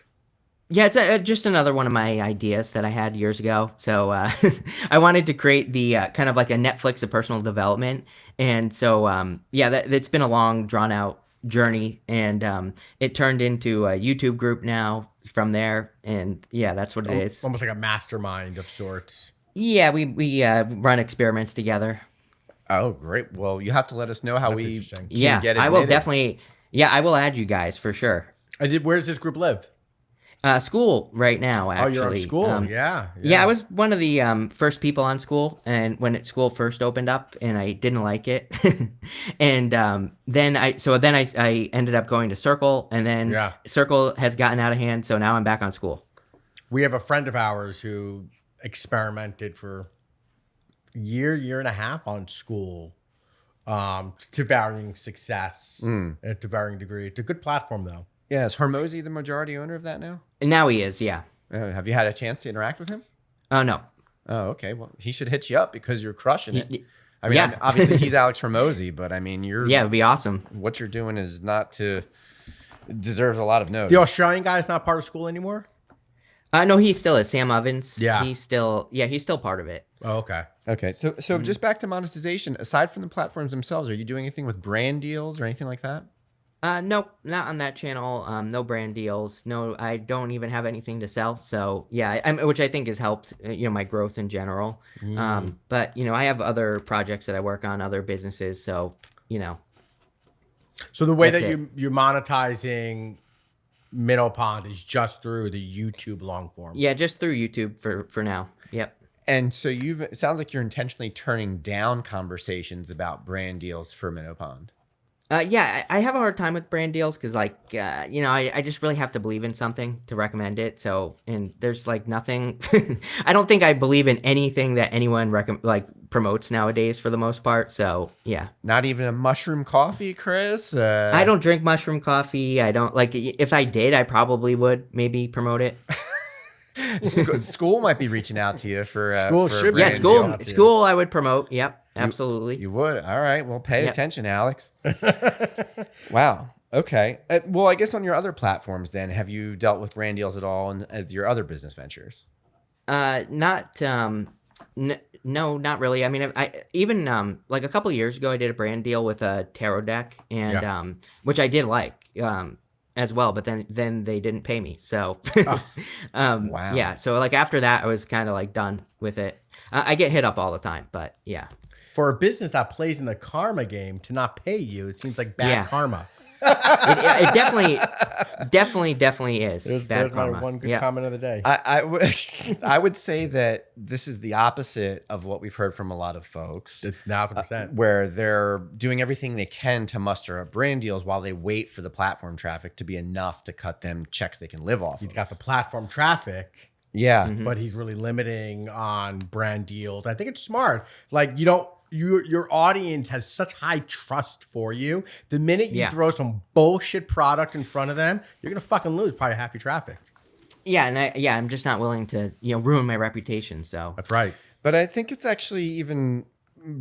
Yeah, it's just another one of my ideas that I had years ago. So I wanted to create the kind of like a Netflix of personal development. And so, it's been a long, drawn-out journey. And it turned into a YouTube group now from there. And yeah, that's what it is. Almost like a mastermind of sorts. Yeah, we run experiments together. Oh, great. Well, you have to let us know how we can get admitted. I will definitely. Yeah, I will add you guys for sure. Where does this group live? School right now, actually. Oh, you're on school. Yeah, I was one of the first people on school, and when school first opened up, and I didn't like it, and then I ended up going to Circle, and then Circle has gotten out of hand, so now I'm back on school. We have a friend of ours who experimented for a year and a half on school, to varying success, to varying degree. It's a good platform, though. Yeah, is Hormozy the majority owner of that now? And now he is, yeah. Have you had a chance to interact with him? Oh, no. Oh, okay. Well, he should hit you up because you're crushing it. Y- I mean, yeah. obviously he's Alex Hormozy, but I mean, Yeah, it'd be awesome. what you're doing is not to deserves a lot of notice. The Australian guy is not part of school anymore? No, he still is. Sam Ovens. Yeah. He's still part of it. Oh, okay. Okay, so just back to monetization. Aside from the platforms themselves, are you doing anything with brand deals or anything like that? Nope, not on that channel. No brand deals. No, I don't even have anything to sell. So yeah, which I think has helped, my growth in general. But I have other projects that I work on, other businesses. So, So the way That's that it. you're monetizing Minnow Pond is just through the YouTube long form. yeah, just through YouTube for now. Yep. And so it sounds like you're intentionally turning down conversations about brand deals for Minnow Pond. Yeah, I have a hard time with brand deals because, I just really have to believe in something to recommend it. So, and there's nothing. I don't think I believe in anything that anyone promotes nowadays for the most part. So, yeah. Not even a mushroom coffee, Chris? I don't drink mushroom coffee. I don't if I did, I probably would maybe promote it. School might be reaching out to you for School for a should be. Yeah, brand school, deal. school. I would promote. Yep, absolutely. You would? All right. Well, pay Yep. attention, Alex. Wow. Okay. Well, I guess on your other platforms, then, have you dealt with brand deals at all in your other business ventures? Not. No, not really. I mean, I even a couple of years ago, I did a brand deal with a tarot deck, and which I did as well. But then they didn't pay me. So, Wow. Yeah. So after that, I was kind of done with it. I get hit up all the time, but yeah. For a business that plays in the karma game to not pay you, it seems like bad Yeah. karma. It definitely is There's bad my karma. one good Yeah. comment of the day. I would say that this is the opposite of what we've heard from a lot of folks, 1,000%. where they're doing everything they can to muster up brand deals while they wait for the platform traffic to be enough to cut them checks they can live off. He's got the platform traffic, Yeah. but he's really limiting on brand deals. I think it's smart. Your audience has such high trust for you. The minute you Yeah. throw some bullshit product in front of them, you're gonna fucking lose probably half your traffic. Yeah, and I'm just not willing to ruin my reputation. So That's right. But I think it's actually even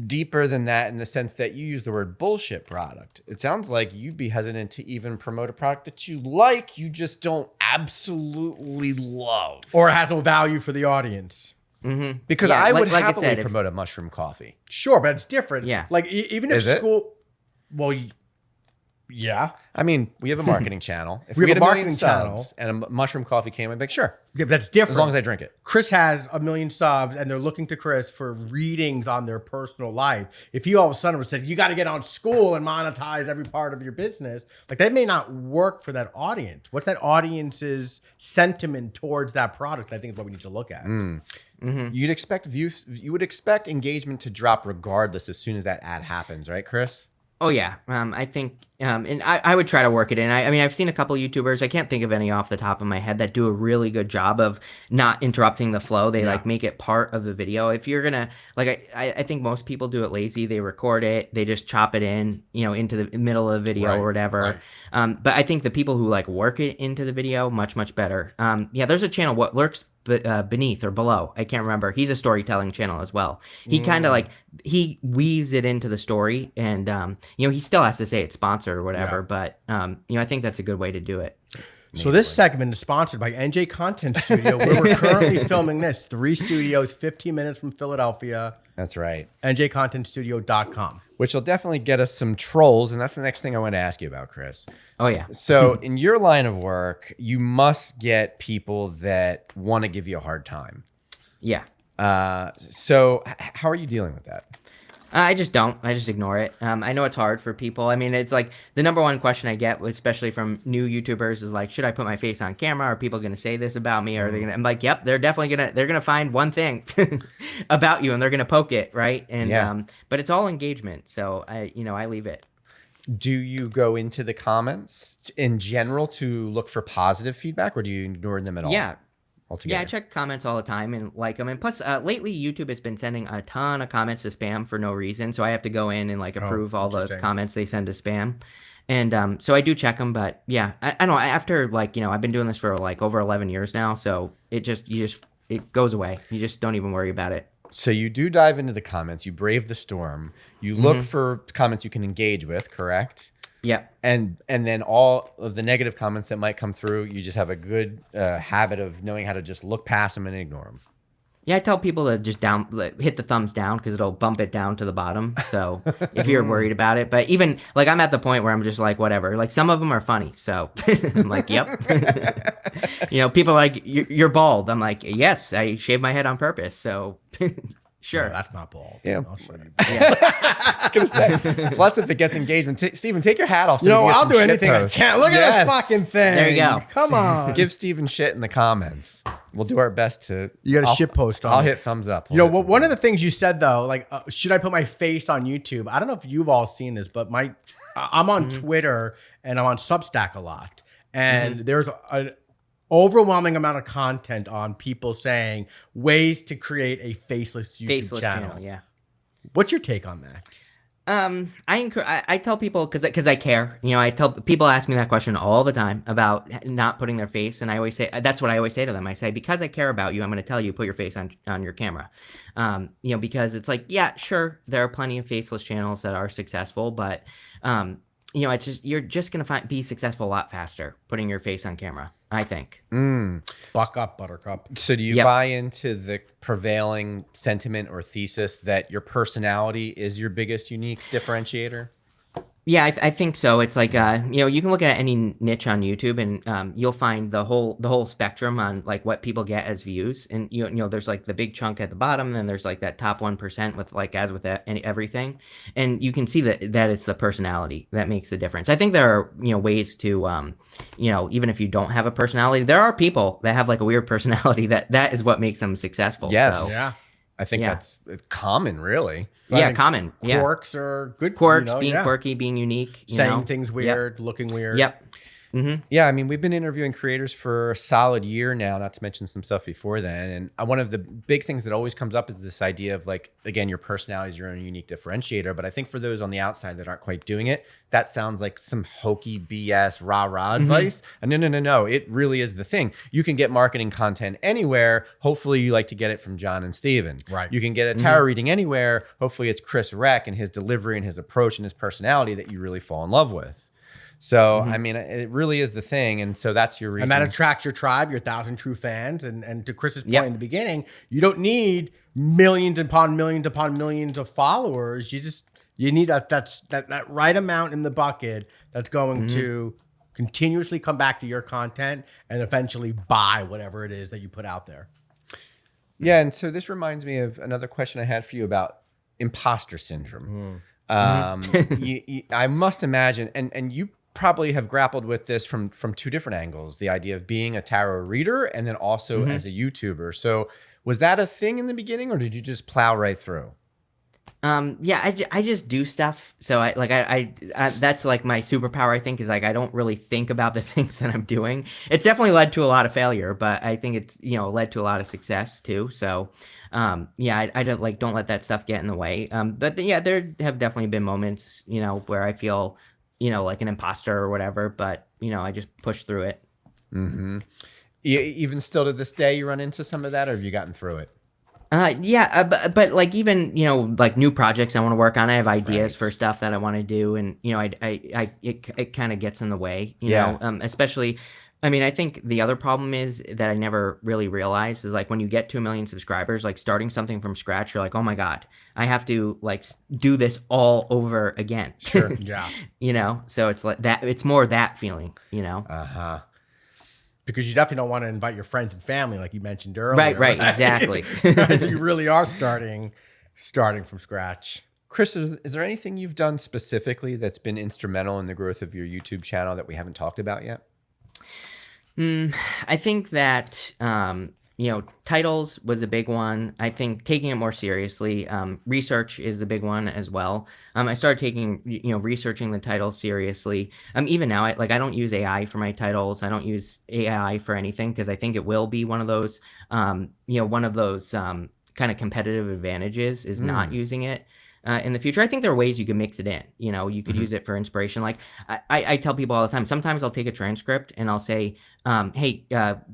deeper than that in the sense that you use the word bullshit product. It sounds like you'd be hesitant to even promote a product that you like, you just don't absolutely love. Or it has no value for the audience. Because Yeah, I would like I happily said, if- promote a mushroom coffee. Sure, but it's different. Yeah. Even if Is it? school, well, yeah. I mean, we have a marketing channel. If We we have had a a million marketing channel. subs and a mushroom coffee came, I'd be like, sure, Yeah, but that's different. as long as I drink it. Chris has 1 million subs and they're looking to Chris for readings on their personal life. If he all of a sudden said, you got to get on school and monetize every part of your business, that may not work for that audience. What's that audience's sentiment towards that product? I think is what we need to look at. You'd expect views, you would expect engagement to drop regardless as soon as that ad happens, right, Chris? Oh yeah, I think, and I would try to work it in. I mean, I've seen a couple YouTubers. I can't think of any off the top of my head that do a really good job of not interrupting the flow. They make it part of the video. If you're gonna I think most people do it lazy. They record it, they just chop it in, into the middle of the video or whatever. Right. But I think the people who work it into the video much better. Yeah, there's a channel, What Lurks Beneath or Below, I can't remember. He's a storytelling channel as well. He kind of he weaves it into the story, and he still has to say it's sponsored or whatever. But I think that's a good way to do it. So this segment is sponsored by NJ Content Studio, where we're currently filming this. 3 studios, 15 minutes from Philadelphia. That's right. NJContentStudio.com. Which will definitely get us some trolls, and that's the next thing I want to ask you about, Chris. Oh, yeah. So in your line of work, you must get people that want to give you a hard time. Yeah. So how are you dealing with that? I just don't. I just ignore it. I know it's hard for people. I mean, it's the number one question I get, especially from new YouTubers, is should I put my face on camera? Are people going to say this about me? Or are they going to? I'm like, yep, they're definitely they're gonna find one thing about you, and they're gonna poke it, right? And but it's all engagement, so I leave it. Do you go into the comments in general to look for positive feedback, or do you ignore them at all? Yeah. Altogether? Yeah, I check comments all the time and like them. And plus, lately, YouTube has been sending a ton of comments to spam for no reason. So I have to go in and approve all the interesting. comments they send to spam. And so I do check them, but yeah, I don't know. After like, I've been doing this for like over 11 years now. So it goes away. You just don't even worry about it. So you do dive into the comments, you brave the storm, you look for comments you can engage with, correct? Yeah. And then all of the negative comments that might come through, you just have a good habit of knowing how to just look past them and ignore them. Yeah, I tell people to just hit the thumbs down because it'll bump it down to the bottom. So if you're worried about it, but even like I'm at the point where I'm just like, whatever. Like some of them are funny, so I'm like, yep. People are like, you're bald. I'm like, yes, I shaved my head on purpose. So sure. No, that's not bald. Yeah. I'll show you. I was gonna say. Plus, if it gets engagement, Steven, take your hat off. So we can get I'll some do shit anything posts. I can. Look at this fucking thing. There you go. Come on. Give Steven shit in the comments. We'll do our best to. You got a shit post on I'll it. hit thumbs up. One of the things you said though, like, should I put my face on YouTube? I don't know if you've all seen this, but I'm on Twitter and I'm on Substack a lot, and there's an overwhelming amount of content on people saying ways to create a faceless YouTube channel. Yeah. What's your take on that? I tell people because I care. I tell people ask me that question all the time about not putting their face, and I always say that's what I always say to them. I say because I care about you, I'm going to tell you put your face on your camera. Because it's like, yeah, sure, there are plenty of faceless channels that are successful, but it's just you're just going to be successful a lot faster putting your face on camera, I think. Fuck up, Buttercup. So do you buy into the prevailing sentiment or thesis that your personality is your biggest unique differentiator? Yeah, I think so. It's like you can look at any niche on YouTube, and you'll find the whole spectrum on like what people get as views, and there's like the big chunk at the bottom, and then there's like that top 1% with like as with everything, and you can see that it's the personality that makes the difference. I think there are ways to even if you don't have a personality, there are people that have like a weird personality that is what makes them successful. Yes. So, Yeah. I think that's common, really. Yeah, common. Yeah. Quirks are good. Quirks, being quirky, being unique. Saying things weird, looking weird. Yep. Yeah, I mean, we've been interviewing creators for a solid year now, not to mention some stuff before then. And one of the big things that always comes up is this idea of like, again, your personality is your own unique differentiator. But I think for those on the outside that aren't quite doing it, that sounds like some hokey BS rah-rah advice. And no. It really is the thing. You can get marketing content anywhere. Hopefully you like to get it from John and Steven. Right. You can get a tarot reading anywhere. Hopefully it's Chris Reck and his delivery and his approach and his personality that you really fall in love with. So, I mean, it really is the thing. And so that's your reason. And that attracts your tribe, your 1,000 true fans. And to Chris's point in the beginning, you don't need millions upon millions upon millions of followers. You need that right amount in the bucket that's going to continuously come back to your content and eventually buy whatever it is that you put out there. Yeah. And so this reminds me of another question I had for you about imposter syndrome. I must imagine, and you probably have grappled with this from two different angles, the idea of being a tarot reader and then also as a YouTuber. So was that a thing in the beginning, or did you just plow right through? I just do stuff. So I that's like my superpower, I think, is like I don't really think about the things that I'm doing. It's definitely led to a lot of failure, but I think it's led to a lot of success too. So I don't let that stuff get in the way. But yeah, there have definitely been moments where I feel like an imposter or whatever, but I just push through it. Even still to this day, you run into some of that, or have you gotten through it? But like even like new projects I want to work on, I have ideas for stuff that I want to do, and it kind of gets in the way, especially. I mean, I think the other problem is that I never really realized is like when you get to 1 million subscribers, like starting something from scratch, you're like, oh my God, I have to like do this all over again. Sure. Yeah. So it's like that. It's more that feeling, Because you definitely don't want to invite your friends and family, like you mentioned earlier. Right, exactly. Right? So you really are starting from scratch. Chris, is there anything you've done specifically that's been instrumental in the growth of your YouTube channel that we haven't talked about yet? I think that, titles was a big one. I think taking it more seriously, research is the big one as well. I started taking, researching the title seriously. Even now, I don't use AI for my titles. I don't use AI for anything because I think it will be one of those, kind of competitive advantages is not using it. in the future. I think there are ways you can mix it in. You know, you could use it for inspiration. Like I tell people all the time, sometimes I'll take a transcript and I'll say, hey,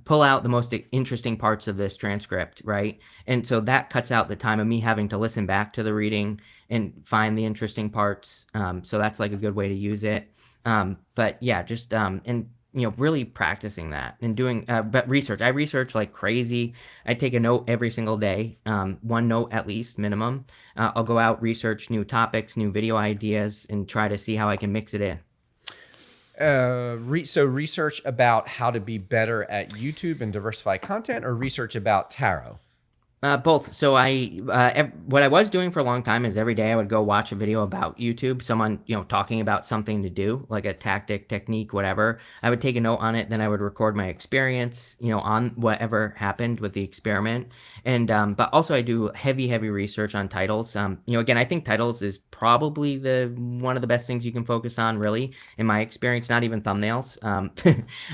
pull out the most interesting parts of this transcript, right? And so that cuts out the time of me having to listen back to the reading and find the interesting parts. So that's like a good way to use it. But yeah, just and you know, really practicing that and doing but research. I research like crazy. I take a note every single day, one note at least minimum. I'll go out, research new topics, new video ideas, and try to see how I can mix it in. So research about how to be better at YouTube and diversify content, or research about tarot? Both. So what I was doing for a long time is every day I would go watch a video about YouTube, someone, you know, talking about something to do, like a tactic, technique, whatever. I would take a note on it, then I would record my experience, you know, on whatever happened with the experiment. And, but also I do heavy research on titles. You know, again, I think titles is probably one of the best things you can focus on, really, in my experience, not even thumbnails.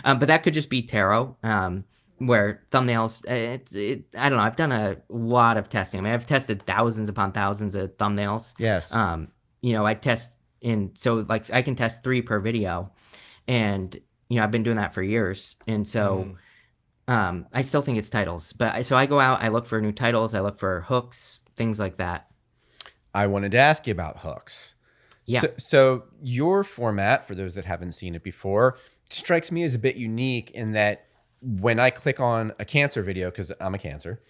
But that could just be tarot. Where thumbnails, I don't know. I've done a lot of testing. I mean, I've tested thousands upon thousands of thumbnails. Yes. You know, I test so like I can test 3 per video, and you know, I've been doing that for years. And so, I still think it's titles. But so I go out, I look for new titles, I look for hooks, things like that. I wanted to ask you about hooks. Yeah. So your format, for those that haven't seen it before, strikes me as a bit unique in that when I click on a cancer video, because I'm a cancer,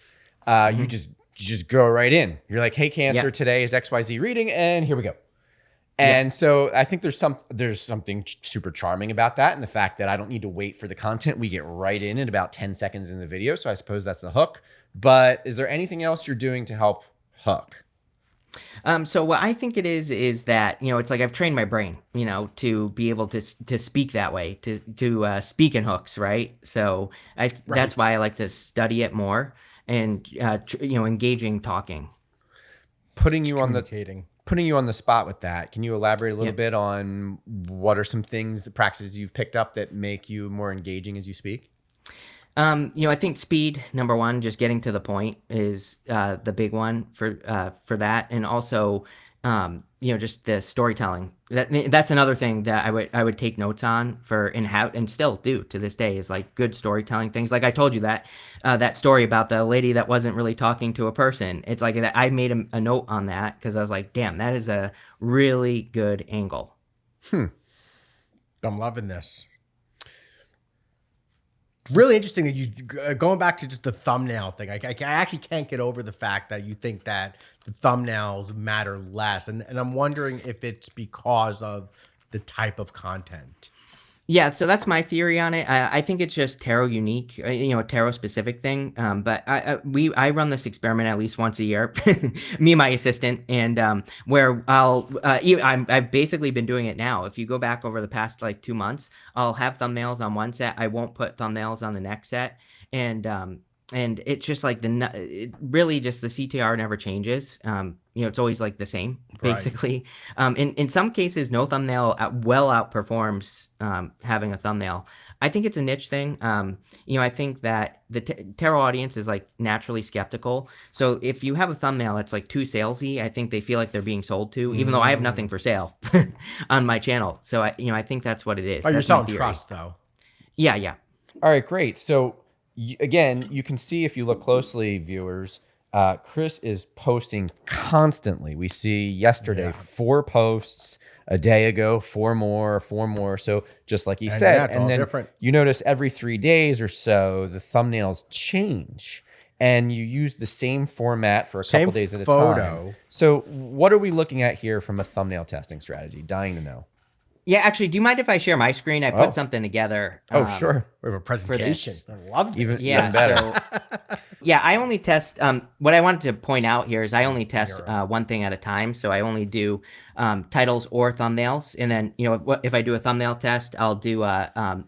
you just go right in. You're like, hey, cancer, today is XYZ reading, and here we go. And so I think there's something super charming about that, and the fact that I don't need to wait for the content. We get right in about 10 seconds in the video. So I suppose that's the hook. But is there anything else you're doing to help hook? So what I think it is that, you know, it's like I've trained my brain, you know, to be able to speak that way, to speak in hooks, right? So that's why I like to study it more and, you know, engaging, talking. Putting you on the spot with that. Can you elaborate a little bit on what are some things, the practices you've picked up that make you more engaging as you speak? You know, I think speed, number one, just getting to the point is the big one for that, and also, you know, just the storytelling. That's another thing that I would take notes on and still do to this day is like good storytelling things. Like I told you that story about the lady that wasn't really talking to a person. It's like that I made a note on that because I was like, damn, that is a really good angle. I'm loving this. Really interesting that you going back to just the thumbnail thing. I actually can't get over the fact that you think that the thumbnails matter less, and I'm wondering if it's because of the type of content. Yeah, so that's my theory on it. I think it's just tarot unique, you know, a tarot specific thing. But I run this experiment at least once a year, me and my assistant, and where I've basically been doing it now. If you go back over the past like 2 months, I'll have thumbnails on one set. I won't put thumbnails on the next set, and it's just like really just the CTR never changes. You know, it's always like the same, basically. Right. In some cases, no thumbnail well outperforms having a thumbnail. I think it's a niche thing. You know, I think that the tarot audience is like naturally skeptical. So if you have a thumbnail that's like too salesy, I think they feel like they're being sold to, even though I have nothing for sale on my channel. So I think that's what it is. Oh, you're selling trust, though. Yeah. All right, great. So again, you can see if you look closely, viewers, Chris is posting constantly. We see yesterday 4 posts, a day ago 4 more. So just like he said, and then different. You notice every 3 days or so, the thumbnails change. And you use the same format for a couple days at a time. So what are we looking at here from a thumbnail testing strategy? Dying to know. Yeah, actually, do you mind if I share my screen? I put something together. Sure. We have a presentation. I love this. Even better. Yeah, I only test, what I wanted to point out here is I only test one thing at a time. So I only do titles or thumbnails. And then, you know, if I do a thumbnail test, I'll do,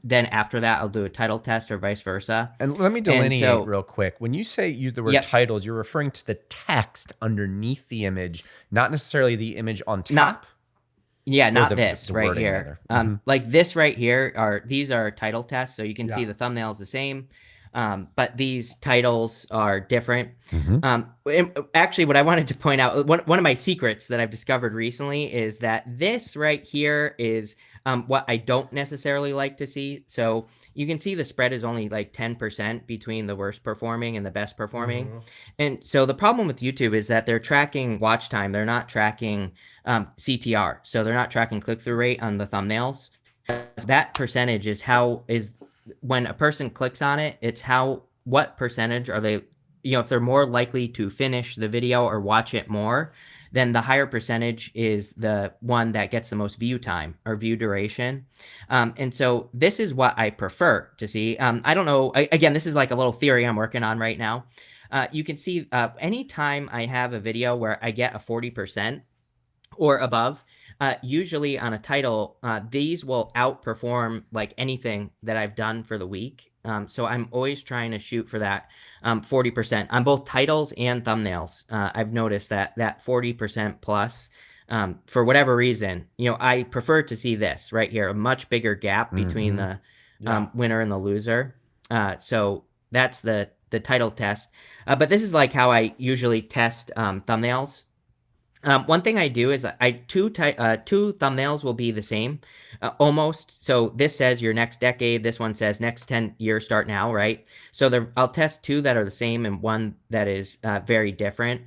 then after that, I'll do a title test or vice versa. And let me delineate real quick. When you say use the word titles, you're referring to the text underneath the image, not necessarily the image on top. Yeah, not this right here. Like this right here these are title tests, so you can see the thumbnail is the same. But these titles are different. Actually, what I wanted to point out, one of my secrets that I've discovered recently is that this right here is what I don't necessarily like to see. So you can see the spread is only like 10% between the worst performing and the best performing. And so the problem with YouTube is that they're tracking watch time. They're not tracking CTR. So they're not tracking click-through rate on the thumbnails. That percentage is when a person clicks on it, it's what percentage are they, if they're more likely to finish the video or watch it more, then the higher percentage is the one that gets the most view time or view duration. And so this is what I prefer to see. I don't know. Again, this is like a little theory I'm working on right now. You can see anytime I have a video where I get a 40% or above, usually on a title, these will outperform like anything that I've done for the week. So I'm always trying to shoot for that 40% on both titles and thumbnails. I've noticed that 40% plus, for whatever reason, I prefer to see this right here, a much bigger gap between the winner and the loser. So that's the title test. But this is like how I usually test thumbnails. One thing I do is two thumbnails will be the same, almost. So this says your next decade. This one says next 10 years start now, right? So I'll test two that are the same and one that is very different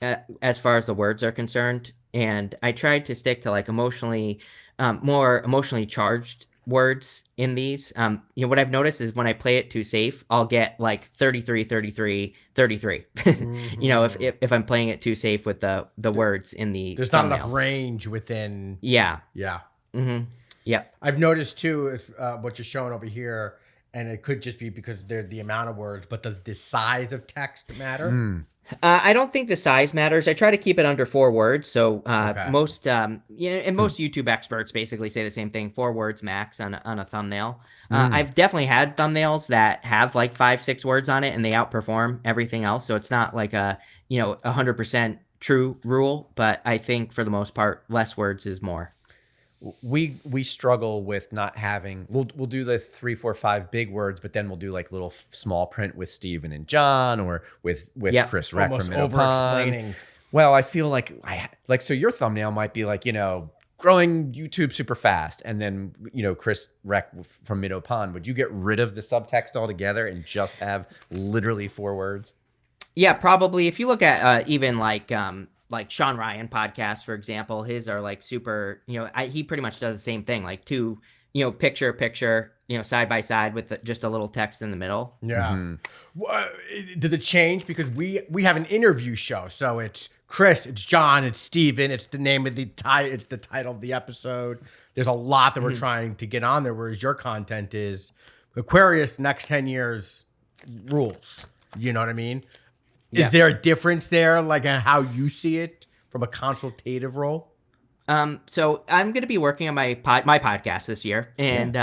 as far as the words are concerned. And I tried to stick to like more emotionally charged words in these. What I've noticed is when I play it too safe, I'll get like 33, 33, 33. If I'm playing it too safe with the words in the there's thumbnails. not enough range within. Yeah. Yep. I've noticed too, what you're showing over here, and it could just be because they're the amount of words, but does the size of text matter? I don't think the size matters. I try to keep it under 4 words. So most YouTube experts basically say the same thing: 4 words max on a thumbnail. I've definitely had thumbnails that have like 5, 6 words on it, and they outperform everything else. So it's not like a 100% true rule, but I think for the most part, less words is more. We struggle with not having. We'll do the 3, 4, 5 big words, but then we'll do like little small print with Steven and John, or with Chris Reck from Minnow Pond. Well, I feel like so your thumbnail might be like growing YouTube super fast, and then Chris Reck from Minnow Pond. Would you get rid of the subtext altogether and just have literally 4 words? Yeah, probably. If you look at even like Sean Ryan podcast, for example, his are like super, he pretty much does the same thing, like 2, picture, side by side with just a little text in the middle. Yeah. Did it change? Because we have an interview show. So it's Chris, it's John, it's Steven, it's the name of it's the title of the episode. There's a lot that we're trying to get on there, whereas your content is Aquarius next 10 years rules. You know what I mean? Is there a difference there, like on how you see it from a consultative role? So I'm going to be working on my podcast this year, and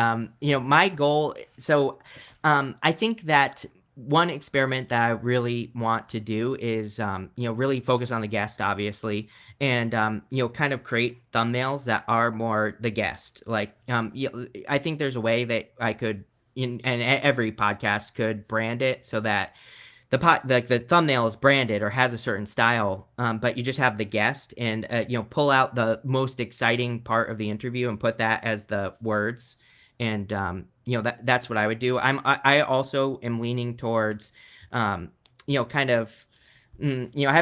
my goal. So I think that one experiment that I really want to do is really focus on the guest, obviously, and kind of create thumbnails that are more the guest. Like I think there's a way that I could, and every podcast could brand it so that the thumbnail is branded or has a certain style, but you just have the guest and pull out the most exciting part of the interview and put that as the words, and that's what I would do. I also am leaning towards I have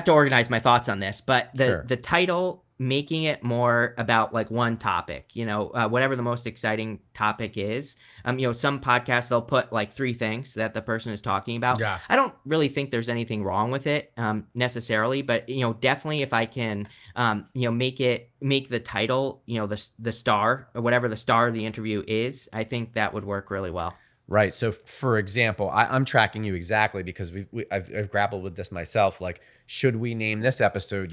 to organize my thoughts on this, but the title, making it more about like one topic, whatever the most exciting topic is. Some podcasts, they'll put like 3 things that the person is talking about. Yeah. I don't really think there's anything wrong with it necessarily, but definitely if I can make the title the star, or whatever the star of the interview is, I think that would work really well. Right. So, for example, I'm tracking you exactly because I've grappled with this myself. Like, should we name this episode,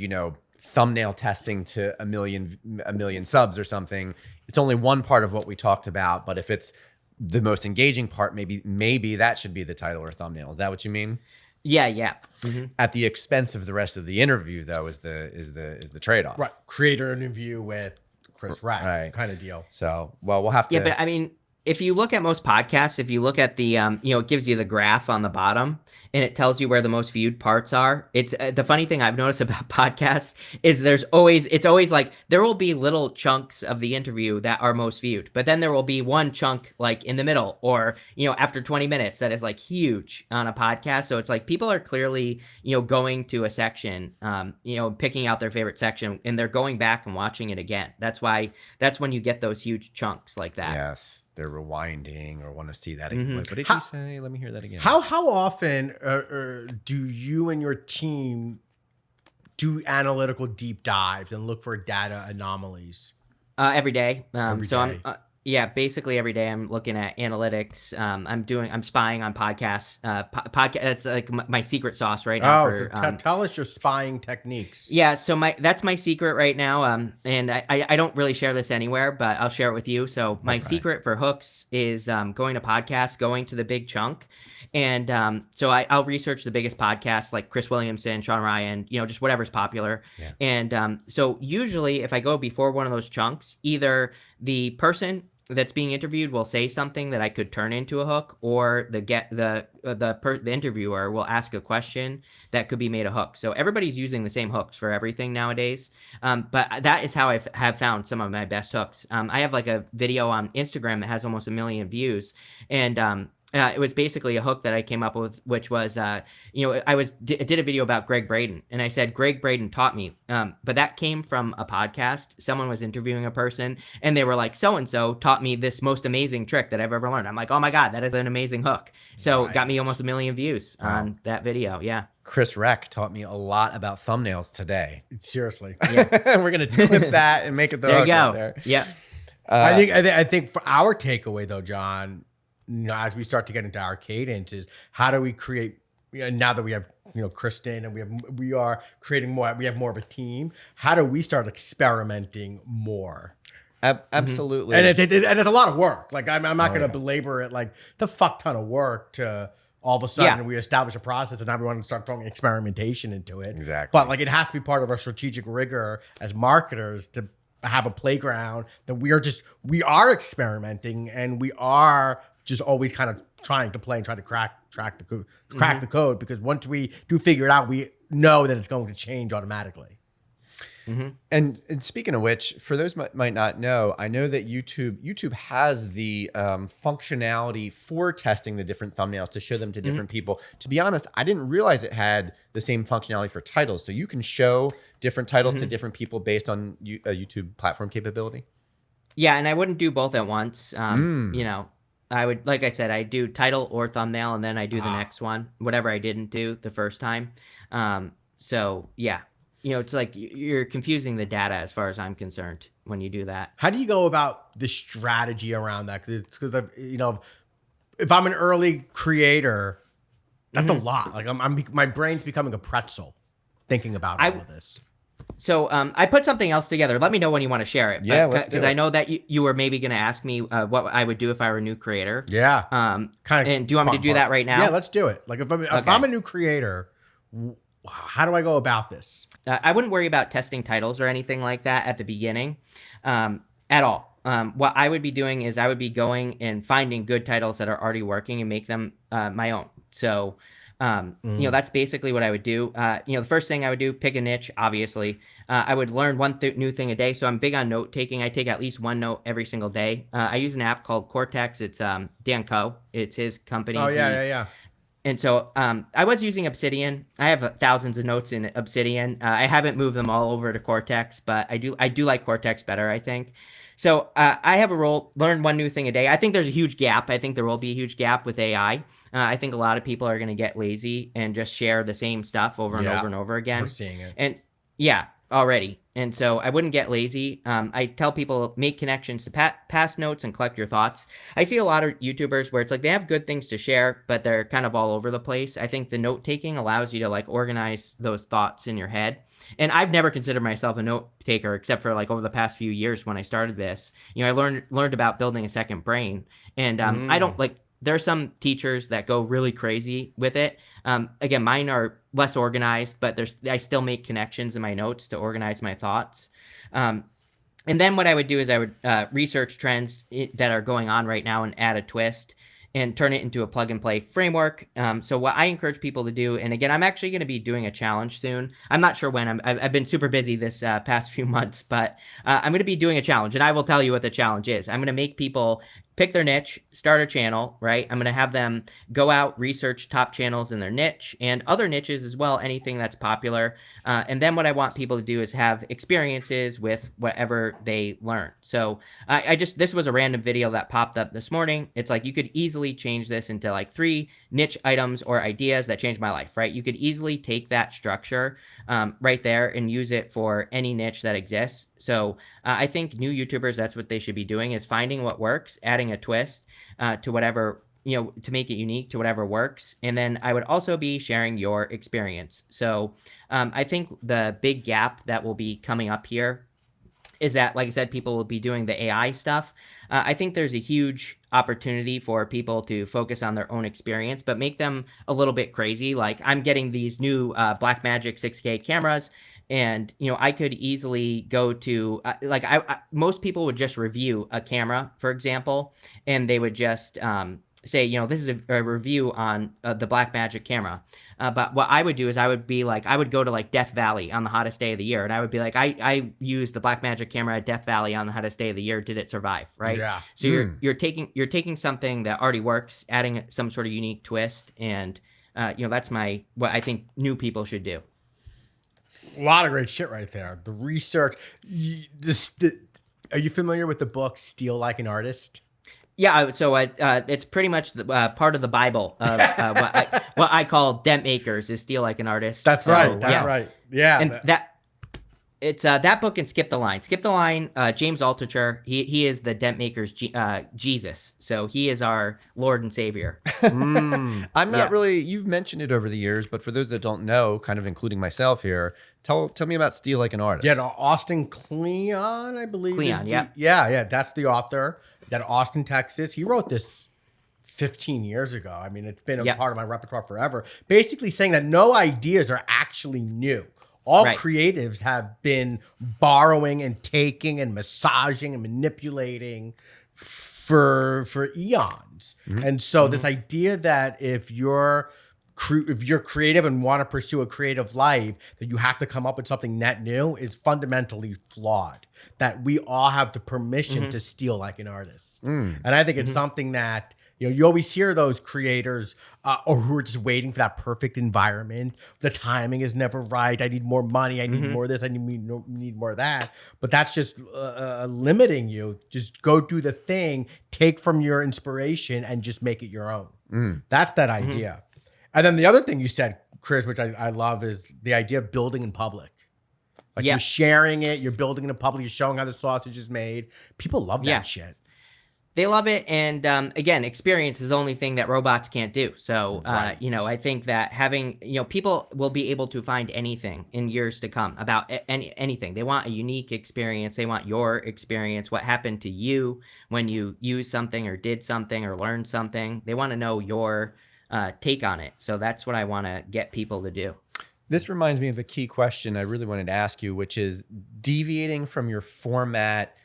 thumbnail testing to a million subs or something? It's only one part of what we talked about, but if it's the most engaging part, maybe that should be the title or thumbnail. Is that what you mean? Yeah. Mm-hmm. At the expense of the rest of the interview, though, is the trade-off. Right. Creator interview with Chris Reck, right, kind of deal. So, well, we'll have to. Yeah, but I mean, if you look at most podcasts, if you look at the, it gives you the graph on the bottom and it tells you where the most viewed parts are. It's the funny thing I've noticed about podcasts is it's always like there will be little chunks of the interview that are most viewed, but then there will be one chunk like in the middle or, after 20 minutes that is like huge on a podcast. So it's like people are clearly, going to a section, picking out their favorite section and they're going back and watching it again. That's when you get those huge chunks like that. Yes, they're rewinding or want to see that again. Mm-hmm. What did she say? Let me hear that again. How often do you and your team do analytical deep dives and look for data anomalies? Every day. Every day. Basically every day I'm looking at analytics. I'm spying on podcasts. Podcast. That's like my secret sauce right now. Tell us your spying techniques. Yeah, so that's my secret right now. And I don't really share this anywhere, but I'll share it with you. So my secret for hooks is going to podcasts, going to the big chunk. And so I'll research the biggest podcasts like Chris Williamson, Sean Ryan, just whatever's popular. Yeah. And so usually if I go before one of those chunks, either the person that's being interviewed will say something that I could turn into a hook, or the interviewer will ask a question that could be made a hook. So everybody's using the same hooks for everything nowadays. But that is how I have found some of my best hooks. I have like a video on Instagram that has almost 1 million views, and it was basically a hook that I came up with, which was, I did a video about Greg Braden, and I said, Greg Braden taught me. But that came from a podcast. Someone was interviewing a person, and they were like, so-and-so taught me this most amazing trick that I've ever learned. I'm like, oh my God, that is an amazing hook. So it got me almost 1 million views on that video. Yeah. Chris Reck taught me a lot about thumbnails today. Seriously. Yeah. We're going to clip that and make it the there hook you go. right there. Yeah. I think for our takeaway though, John, as we start to get into our cadence, is how do we create, now that we have, Kristen, and we are creating more, we have more of a team. How do we start experimenting more? Absolutely. And it's a lot of work. Like I'm not going to belabor it. Like the fuck ton of work to all of a sudden we establish a process and now we want to start throwing experimentation into it. Exactly. But like it has to be part of our strategic rigor as marketers to have a playground that we are experimenting, and we are just always kind of trying to play and try to crack the code, because once we do figure it out, we know that it's going to change automatically. Mm-hmm. And speaking of which, for those might not know, I know that YouTube has the functionality for testing the different thumbnails to show them to different people. To be honest, I didn't realize it had the same functionality for titles. So you can show different titles to different people based on a YouTube platform capability. Yeah, and I wouldn't do both at once. I would, like I said, I do title or thumbnail, and then I do the next one, whatever I didn't do the first time. So yeah, it's like you're confusing the data as far as I'm concerned when you do that. How do you go about the strategy around that? Because if I'm an early creator, that's a lot. Like my brain's becoming a pretzel thinking about all of this. So I put something else together. Let me know when you want to share it. Yeah, let's do it. Because I know that you were maybe going to ask me what I would do if I were a new creator. Yeah. And do you want me to do that right now? Yeah, let's do it. Like if I'm a new creator, how do I go about this? I wouldn't worry about testing titles or anything like that at the beginning at all. What I would be doing is I would be going and finding good titles that are already working and make them my own. So that's basically what I would do. The first thing I would do, pick a niche, obviously. I would learn one new thing a day. So I'm big on note taking. I take at least one note every single day. I use an app called Cortex. It's Dan Coe. It's his company. Oh, yeah. And so I was using Obsidian. I have thousands of notes in Obsidian. I haven't moved them all over to Cortex, but I do like Cortex better, I think. So I have a rule, learn one new thing a day. I think there's a huge gap. I think there will be a huge gap with AI. I think a lot of people are going to get lazy and just share the same stuff over and over and over again. We're seeing it. And yeah, already. And so I wouldn't get lazy. I tell people, make connections to past notes and collect your thoughts. I see a lot of YouTubers where it's like they have good things to share, but they're kind of all over the place. I think the note taking allows you to like organize those thoughts in your head. And I've never considered myself a note taker except for like over the past few years when I started this. I learned about building a second brain. And I don't like, there are some teachers that go really crazy with it. Again, mine are less organized, but I still make connections in my notes to organize my thoughts. And then what I would do is I would research trends that are going on right now and add a twist and turn it into a plug and play framework. So what I encourage people to do, and again, I'm actually going to be doing a challenge soon. I'm not sure when. I've been super busy this past few months, but I'm going to be doing a challenge, and I will tell you what the challenge is. I'm going to make people pick their niche, start a channel, right? I'm going to have them go out, research top channels in their niche and other niches as well, anything that's popular. And then what I want people to do is have experiences with whatever they learn. So this was a random video that popped up this morning. It's like you could easily change this into like 3 niche items or ideas that changed my life, right? You could easily take that structure right there and use it for any niche that exists. So I think new YouTubers, that's what they should be doing, is finding what works, adding a twist to whatever, to make it unique to whatever works. And then I would also be sharing your experience. So I think the big gap that will be coming up here is that, like I said, people will be doing the AI stuff. I think there's a huge opportunity for people to focus on their own experience, but make them a little bit crazy. Like I'm getting these new Blackmagic 6K cameras, and I could easily go to most people would just review a camera, for example, and they would just say, this is a review on the Blackmagic camera. But what I would do is I would go to like Death Valley on the hottest day of the year. And I would be like, I used the Blackmagic camera at Death Valley on the hottest day of the year. Did it survive? Right. Yeah. So you're taking something that already works, adding some sort of unique twist. And, that's what I think new people should do. A lot of great shit right there. The research. Are you familiar with the book Steal Like an Artist? Yeah, so it's pretty much part of the Bible of what I call dent makers is steal like an artist. That's right. That's yeah. right. Yeah. And it's that book and Skip the Line. Skip the Line, James Altucher, he is the dent maker's Jesus. So he is our Lord and Savior. I'm not really, you've mentioned it over the years, but for those that don't know, kind of including myself here, tell me about Steal Like an Artist. Yeah, Austin Kleon, I believe. Kleon, yeah. Yeah, that's the author. That Austin, Texas. He wrote this 15 years ago. I mean, it's been a part of my repertoire forever. Basically saying that no ideas are actually new. All creatives have been borrowing and taking and massaging and manipulating for eons. And so this idea that if you're creative and want to pursue a creative life, that you have to come up with something net new is fundamentally flawed. That we all have the permission to steal like an artist. And I think it's something that, you always hear those creators or who are just waiting for that perfect environment. The timing is never right. I need more money. I need more of this. I need more of that. But that's just limiting you. Just go do the thing, take from your inspiration and just make it your own. That's that idea. And then the other thing you said, Chris, which I love, is the idea of building in public. Like you're sharing it, you're building it in public, you're showing how the sausage is made. People love that shit. They love it. And again, experience is the only thing that robots can't do. So, I think that having, people will be able to find anything in years to come about anything. They want a unique experience. They want your experience, what happened to you when you used something or did something or learned something. They want to know your take on it. So that's what I want to get people to do. This reminds me of a key question I really wanted to ask you, which is deviating from your format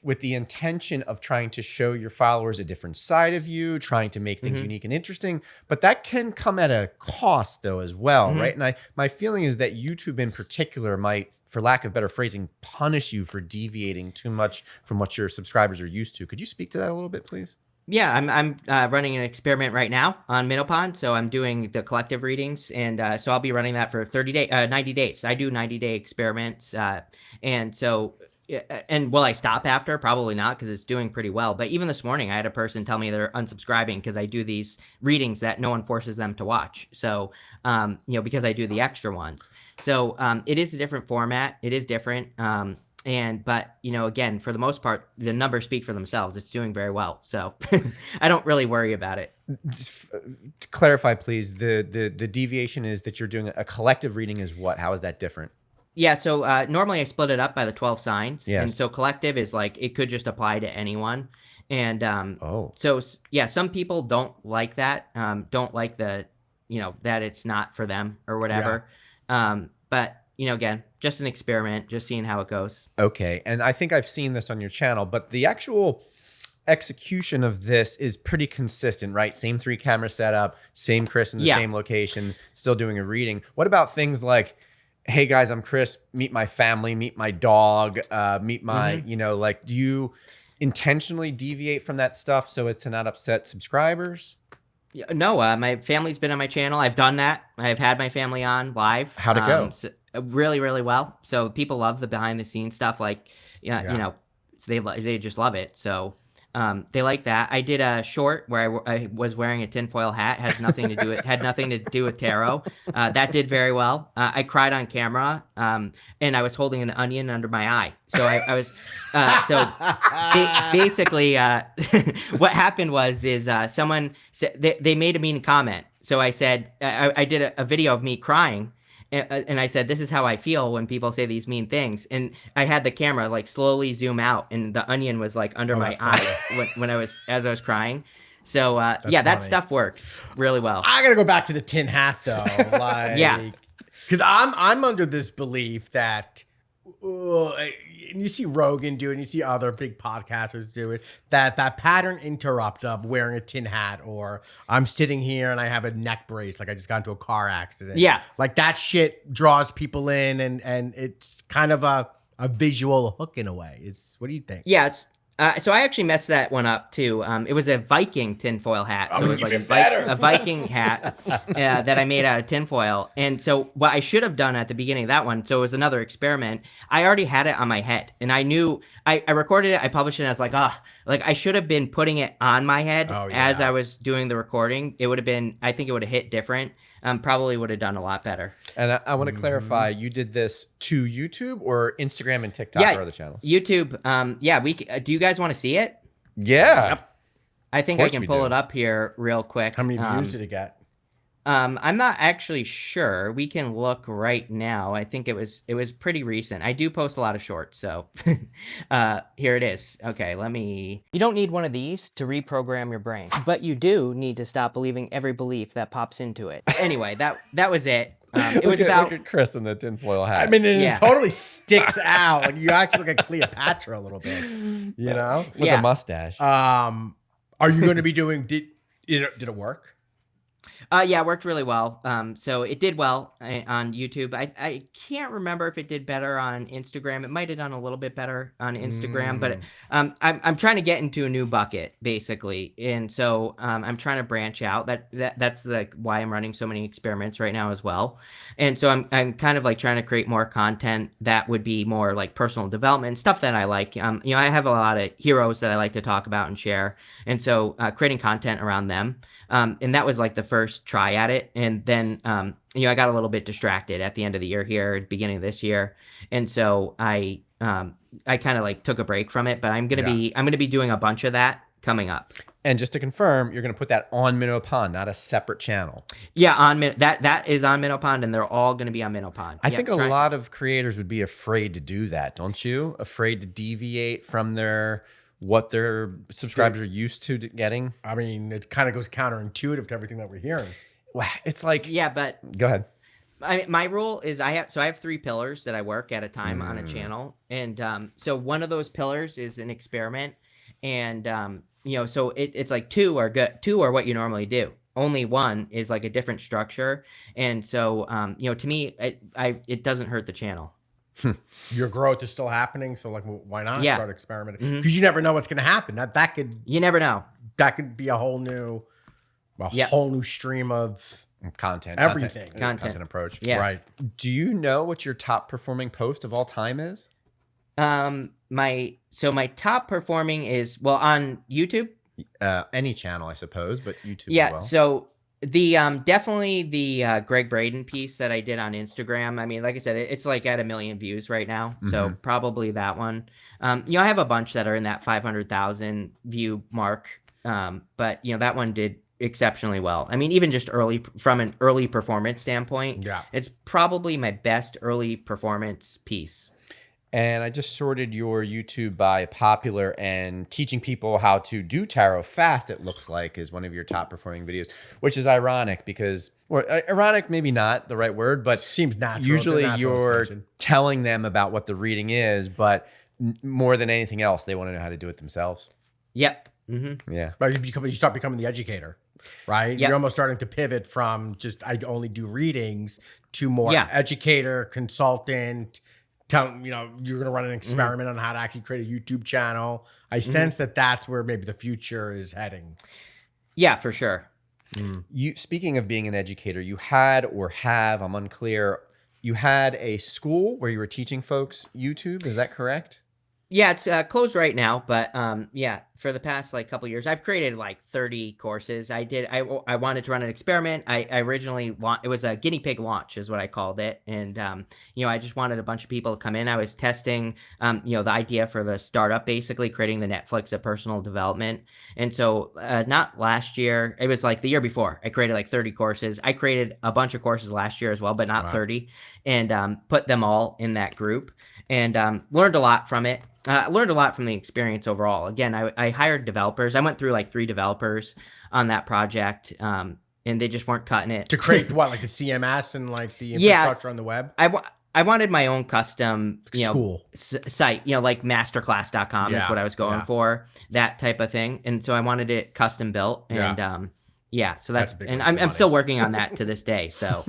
with the intention of trying to show your followers a different side of you, trying to make things unique and interesting. But that can come at a cost though as well, right? And my feeling is that YouTube in particular might, for lack of better phrasing, punish you for deviating too much from what your subscribers are used to. Could you speak to that a little bit, please? Yeah, I'm running an experiment right now on Minnow Pond. So I'm doing the collective readings, and so I'll be running that for 90 days. I do 90-day experiments, and so. And will I stop after? Probably not, because it's doing pretty well. But even this morning, I had a person tell me they're unsubscribing because I do these readings that no one forces them to watch. So, because I do the extra ones. So it is a different format. It is different. But again, for the most part, the numbers speak for themselves. It's doing very well. So I don't really worry about it. To clarify, please, the deviation is that you're doing a collective reading is what? How is that different? Yeah, so normally I split it up by the 12 signs. Yes. And so collective is like, it could just apply to anyone. And so, some people don't like that, don't like the, that it's not for them or whatever. But, again, just an experiment, just seeing how it goes. Okay. And I think I've seen this on your channel, but the actual execution of this is pretty consistent, right? Same 3-camera setup, same Chris in the same location, still doing a reading. What about things like, hey guys, I'm Chris, meet my family, meet my dog, meet my, do you intentionally deviate from that stuff so as to not upset subscribers? No, my family's been on my channel. I've done that. I've had my family on live. How'd it go? So, really, really well. So people love the behind the scenes stuff. Like, so they just love it. So they like that. I did a short where I was wearing a tinfoil hat. Had nothing to do with tarot. That did very well. I cried on camera, and I was holding an onion under my eye. So I was basically what happened was someone said they made a mean comment. So I said I did a video of me crying. And I said, this is how I feel when people say these mean things. And I had the camera like slowly zoom out, and the onion was like under my eye as I was crying. So that stuff works really well. I gotta go back to the tin hat though, because I'm under this belief that. And you see Rogan do it, and you see other big podcasters do it, that pattern interrupt of wearing a tin hat, or I'm sitting here and I have a neck brace, like I just got into a car accident. Yeah. Like that shit draws people in, and it's kind of a visual hook in a way. What do you think? Yes. So I actually messed that one up too. It was a Viking tinfoil hat. So it was like a Viking hat that I made out of tinfoil. And so what I should have done at the beginning of that one, so it was another experiment. I already had it on my head, and I knew I recorded it. I published it. And I was like, I should have been putting it on my head as I was doing the recording. It would have been, I think it would have hit different. Probably would have done a lot better. And I want to clarify, you did this to YouTube or Instagram and TikTok or other channels? YouTube. Do you guys want to see it? Yeah. Yep. I think I can pull it up here real quick. How many views did it get? I'm not actually sure. We can look right now. I think it was pretty recent. I do post a lot of shorts, so here it is. Okay, You don't need one of these to reprogram your brain, but you do need to stop believing every belief that pops into it. Anyway, that was it. It was look at Chris in the tinfoil hat. I mean, it totally sticks out. Like you actually look like Cleopatra a little bit, with a mustache. Are you going to be doing? Did it work? Yeah, it worked really well. So it did well on YouTube. I can't remember if it did better on Instagram. It might have done a little bit better on Instagram, but I'm trying to get into a new bucket basically, and so I'm trying to branch out. That's why I'm running so many experiments right now as well. And so I'm kind of like trying to create more content that would be more like personal development stuff that I like. I have a lot of heroes that I like to talk about and share, and so creating content around them. And that was like the first try at it. And then, I got a little bit distracted at the end of the year here, beginning of this year. And so I kind of like took a break from it, but I'm going to be doing a bunch of that coming up. And just to confirm, you're going to put that on Minnow Pond, not a separate channel. Yeah, that is on Minnow Pond, and they're all going to be on Minnow Pond. I think a lot of creators would be afraid to do that, don't you? Afraid to deviate from what their subscribers are used to getting. I mean, it kind of goes counterintuitive to everything that we're hearing. Well, it's like, but go ahead. My rule is I have 3 pillars that I work at a time on a channel, and so one of those pillars is an experiment, and so it's like 2 are good. 2 are what you normally do. Only 1 is like a different structure, and so to me, it doesn't hurt the channel. Your growth is still happening, so like, why not start experimenting? Because Mm-hmm. you never know what's going to happen. That could you never know. That could be a whole new stream of content, everything, content approach. Yeah. Right. Do you know what your top performing post of all time is? My top performing is on YouTube. Any channel, I suppose, but YouTube Yeah. as well. So the definitely the Greg Braden piece that I did on Instagram. I mean, like I said, it's like at 1 million views right now. So probably that one. I have a bunch that are in that 500,000 view mark. But that one did exceptionally well. I mean, even just from an early performance standpoint, it's probably my best early performance piece. And I just sorted your YouTube by popular, and teaching people how to do tarot fast, it looks like, is one of your top performing videos, which is ironic because, or ironic, maybe not the right word, but Seems natural. usually The natural you're extension. telling them about what the reading is, but more than anything else, they want to know how to do it themselves. Yep. Mm-hmm. Yeah. But you start becoming the educator, right? Yep. You're almost starting to pivot from just I only do readings to more Yeah. educator, consultant. You're going to run an experiment on how to actually create a YouTube channel. I sense that that's where maybe the future is heading. Yeah, for sure. You, speaking of being an educator, you had or have, I'm unclear, you had a school where you were teaching folks YouTube. Is that correct? Yeah, it's closed right now, but yeah, for the past like couple years, I've created like 30 courses. I wanted to run an experiment. I originally it was a guinea pig launch is what I called it, and I just wanted a bunch of people to come in. I was testing the idea for the startup, basically creating the Netflix of personal development. And so not last year, it was like the year before. I created like 30 courses. I created a bunch of courses last year as well, but not 30, and put them all in that group, and learned a lot from it. Learned a lot from the experience overall. Again, I hired developers. I went through like 3 developers on that project, and they just weren't cutting it. To create what, like the CMS and like the infrastructure on the web? I wanted my own custom School. Site, like masterclass.com is what I was going for, that type of thing. And so I wanted it custom built. And so that's a big and I'm still working on that to this day. So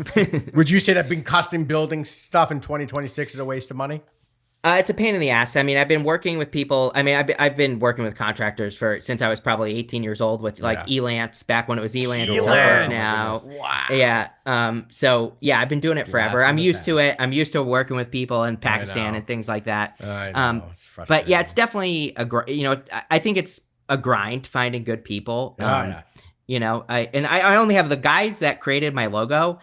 would you say that being custom building stuff in 2026 is a waste of money? It's a pain in the ass. I mean, I've been working with people. I mean, I've been working with contractors since I was probably 18 years old with like Elance back when it was Elant or Work now. Wow. Yeah. So yeah, I've been doing it forever. I'm used to it. I'm used to working with people in Pakistan and things like that. I know. But yeah, it's definitely I think it's a grind finding good people. I only have the guys that created my logo.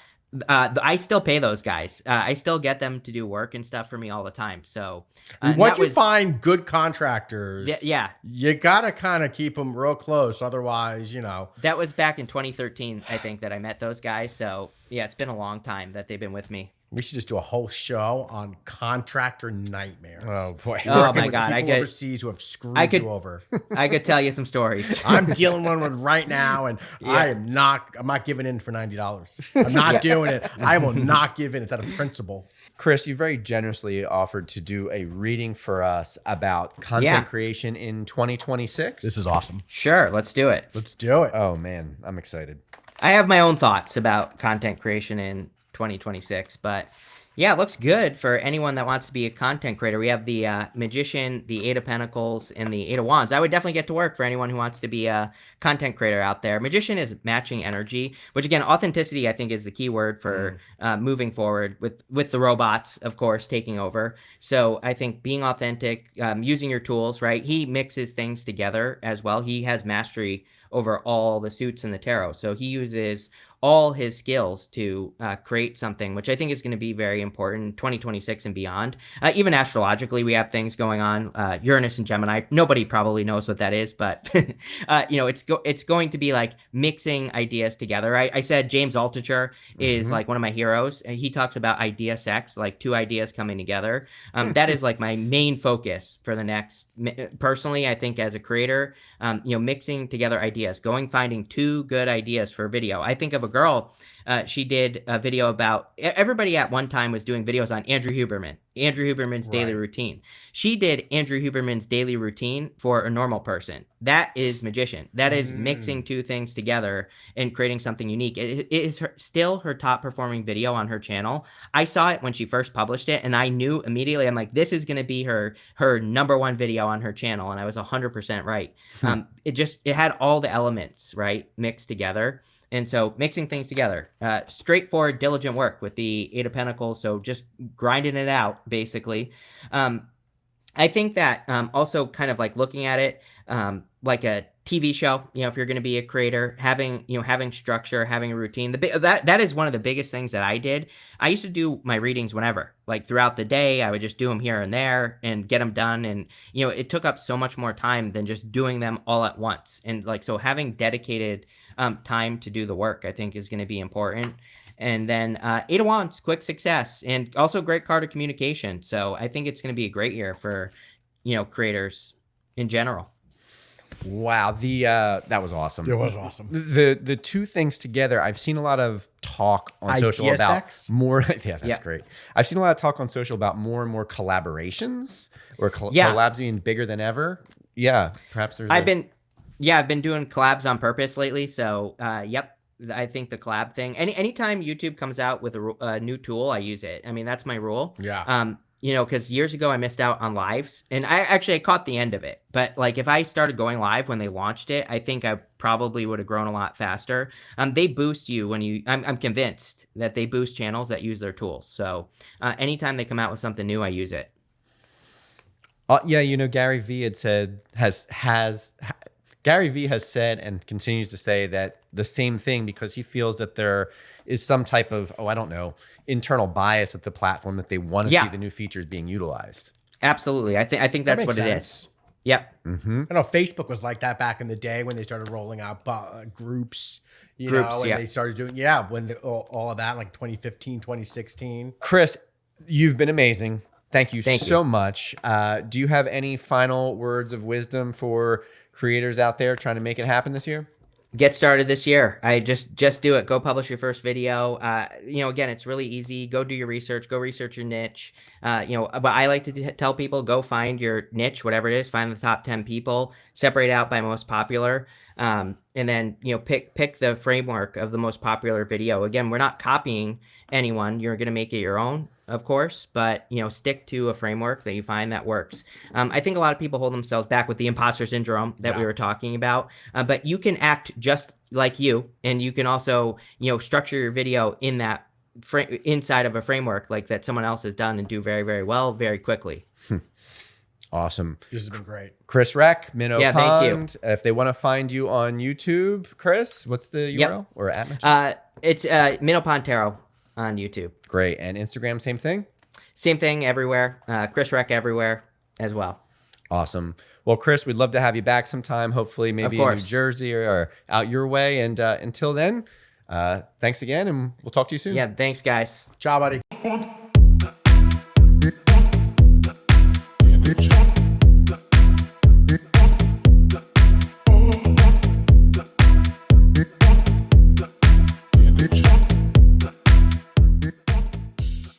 I still pay those guys. I still get them to do work and stuff for me all the time. So once you find good contractors, you gotta kind of keep them real close. Otherwise, that was back in 2013, I think, that I met those guys. So yeah, it's been a long time that they've been with me. We should just do a whole show on contractor nightmares. Oh boy! Oh my God! People overseas who have screwed you over. I could tell you some stories. I'm dealing with right now, and I'm not giving in for $90. I'm not doing it. I will not give in. It's out of principle. Chris, you very generously offered to do a reading for us about content creation in 2026. This is awesome. Sure, let's do it. Let's do it. Oh man, I'm excited. I have my own thoughts about content creation in 2026, but yeah, it looks good for anyone that wants to be a content creator. We have the Magician, the 8 of Pentacles, and the 8 of Wands. I would definitely get to work for anyone who wants to be a content creator out there. Magician is matching energy, which again, authenticity I think is the key word for moving forward with the robots, of course, taking over. So I think being authentic, using your tools, right? He mixes things together as well. He has mastery over all the suits in the tarot. So he uses all his skills to create something, which I think is going to be very important in 2026 and beyond. Even astrologically, we have things going on. Uranus and Gemini. Nobody probably knows what that is, but it's going to be like mixing ideas together. I said James Altucher is like one of my heroes. He talks about idea sex, like 2 ideas coming together. That is like my main focus for the next. Personally, I think as a creator, mixing together ideas, finding 2 good ideas for video. I think of a girl, she did a video about, everybody at one time was doing videos on Andrew Huberman's daily routine. She did Andrew Huberman's daily routine for a normal person. That is Magician. That is mixing 2 things together and creating something unique. It is still her top performing video on her channel. I saw it when she first published it, and I knew immediately, I'm like, this is going to be her number 1 video on her channel. And I was 100% right. It had all the elements, right, mixed together. And so mixing things together, straightforward, diligent work with the 8 of Pentacles. So just grinding it out, basically. I think that also kind of like looking at it like a TV show, if you're going to be a creator, having structure, having a routine. That is one of the biggest things that I did. I used to do my readings whenever, like throughout the day. I would just do them here and there and get them done. And, it took up so much more time than just doing them all at once. And so having dedicated time to do the work, I think is going to be important. And then 8 of Wands, quick success, and also great card of communication. So I think it's going to be a great year for, creators in general. Wow, that was awesome. It was awesome. The two things together, I've seen a lot of talk on social about IDSX? more. Yeah, that's great. I've seen a lot of talk on social about more and more collaborations or Yeah. collabs being bigger than ever. Yeah, perhaps there's. I've been doing collabs on purpose lately. So, yep. I think the collab thing. Anytime YouTube comes out with a new tool, I use it. I mean, that's my rule. Yeah. Because years ago I missed out on lives, and I caught the end of it. But like, if I started going live when they launched it, I think I probably would have grown a lot faster. They boost you when you. I'm convinced that they boost channels that use their tools. So anytime they come out with something new, I use it. Yeah, Gary Vee had said Gary Vee has said and continues to say that the same thing, because he feels that there is some type of, I don't know, internal bias at the platform that they want to see the new features being utilized. Absolutely. I think that's what it is. Yep. Mm-hmm. I know Facebook was like that back in the day when they started rolling out groups, and they started doing, all of that, like 2015, 2016. Chris, you've been amazing. Thank you Thank so you. much. Do you have any final words of wisdom for creators out there trying to make it happen this year? Get started this year. I just do it. Go publish your first video. Again, it's really easy. Go do your research. Go research your niche. But I like to tell people, go find your niche, whatever it is. Find the top 10 people. Separate out by most popular. And then pick the framework of the most popular video. Again, we're not copying anyone. You're going to make it your own, of course, but stick to a framework that you find that works. I think a lot of people hold themselves back with the imposter syndrome that we were talking about, but you can act just like you, and you can also structure your video in that inside of a framework like that someone else has done, and do very, very well very quickly. Awesome. This has been great. Chris Reck, Minnow Yeah, Pond. thank you. If they want to find you on YouTube, Chris, what's the URL or at mention? It's Minnow Pond Tarot on YouTube. Great. And Instagram, same thing? Same thing everywhere. Chris Reck everywhere as well. Awesome. Well, Chris, we'd love to have you back sometime, hopefully maybe in New Jersey or out your way. And until then, thanks again, and we'll talk to you soon. Yeah, thanks, guys. Ciao, buddy.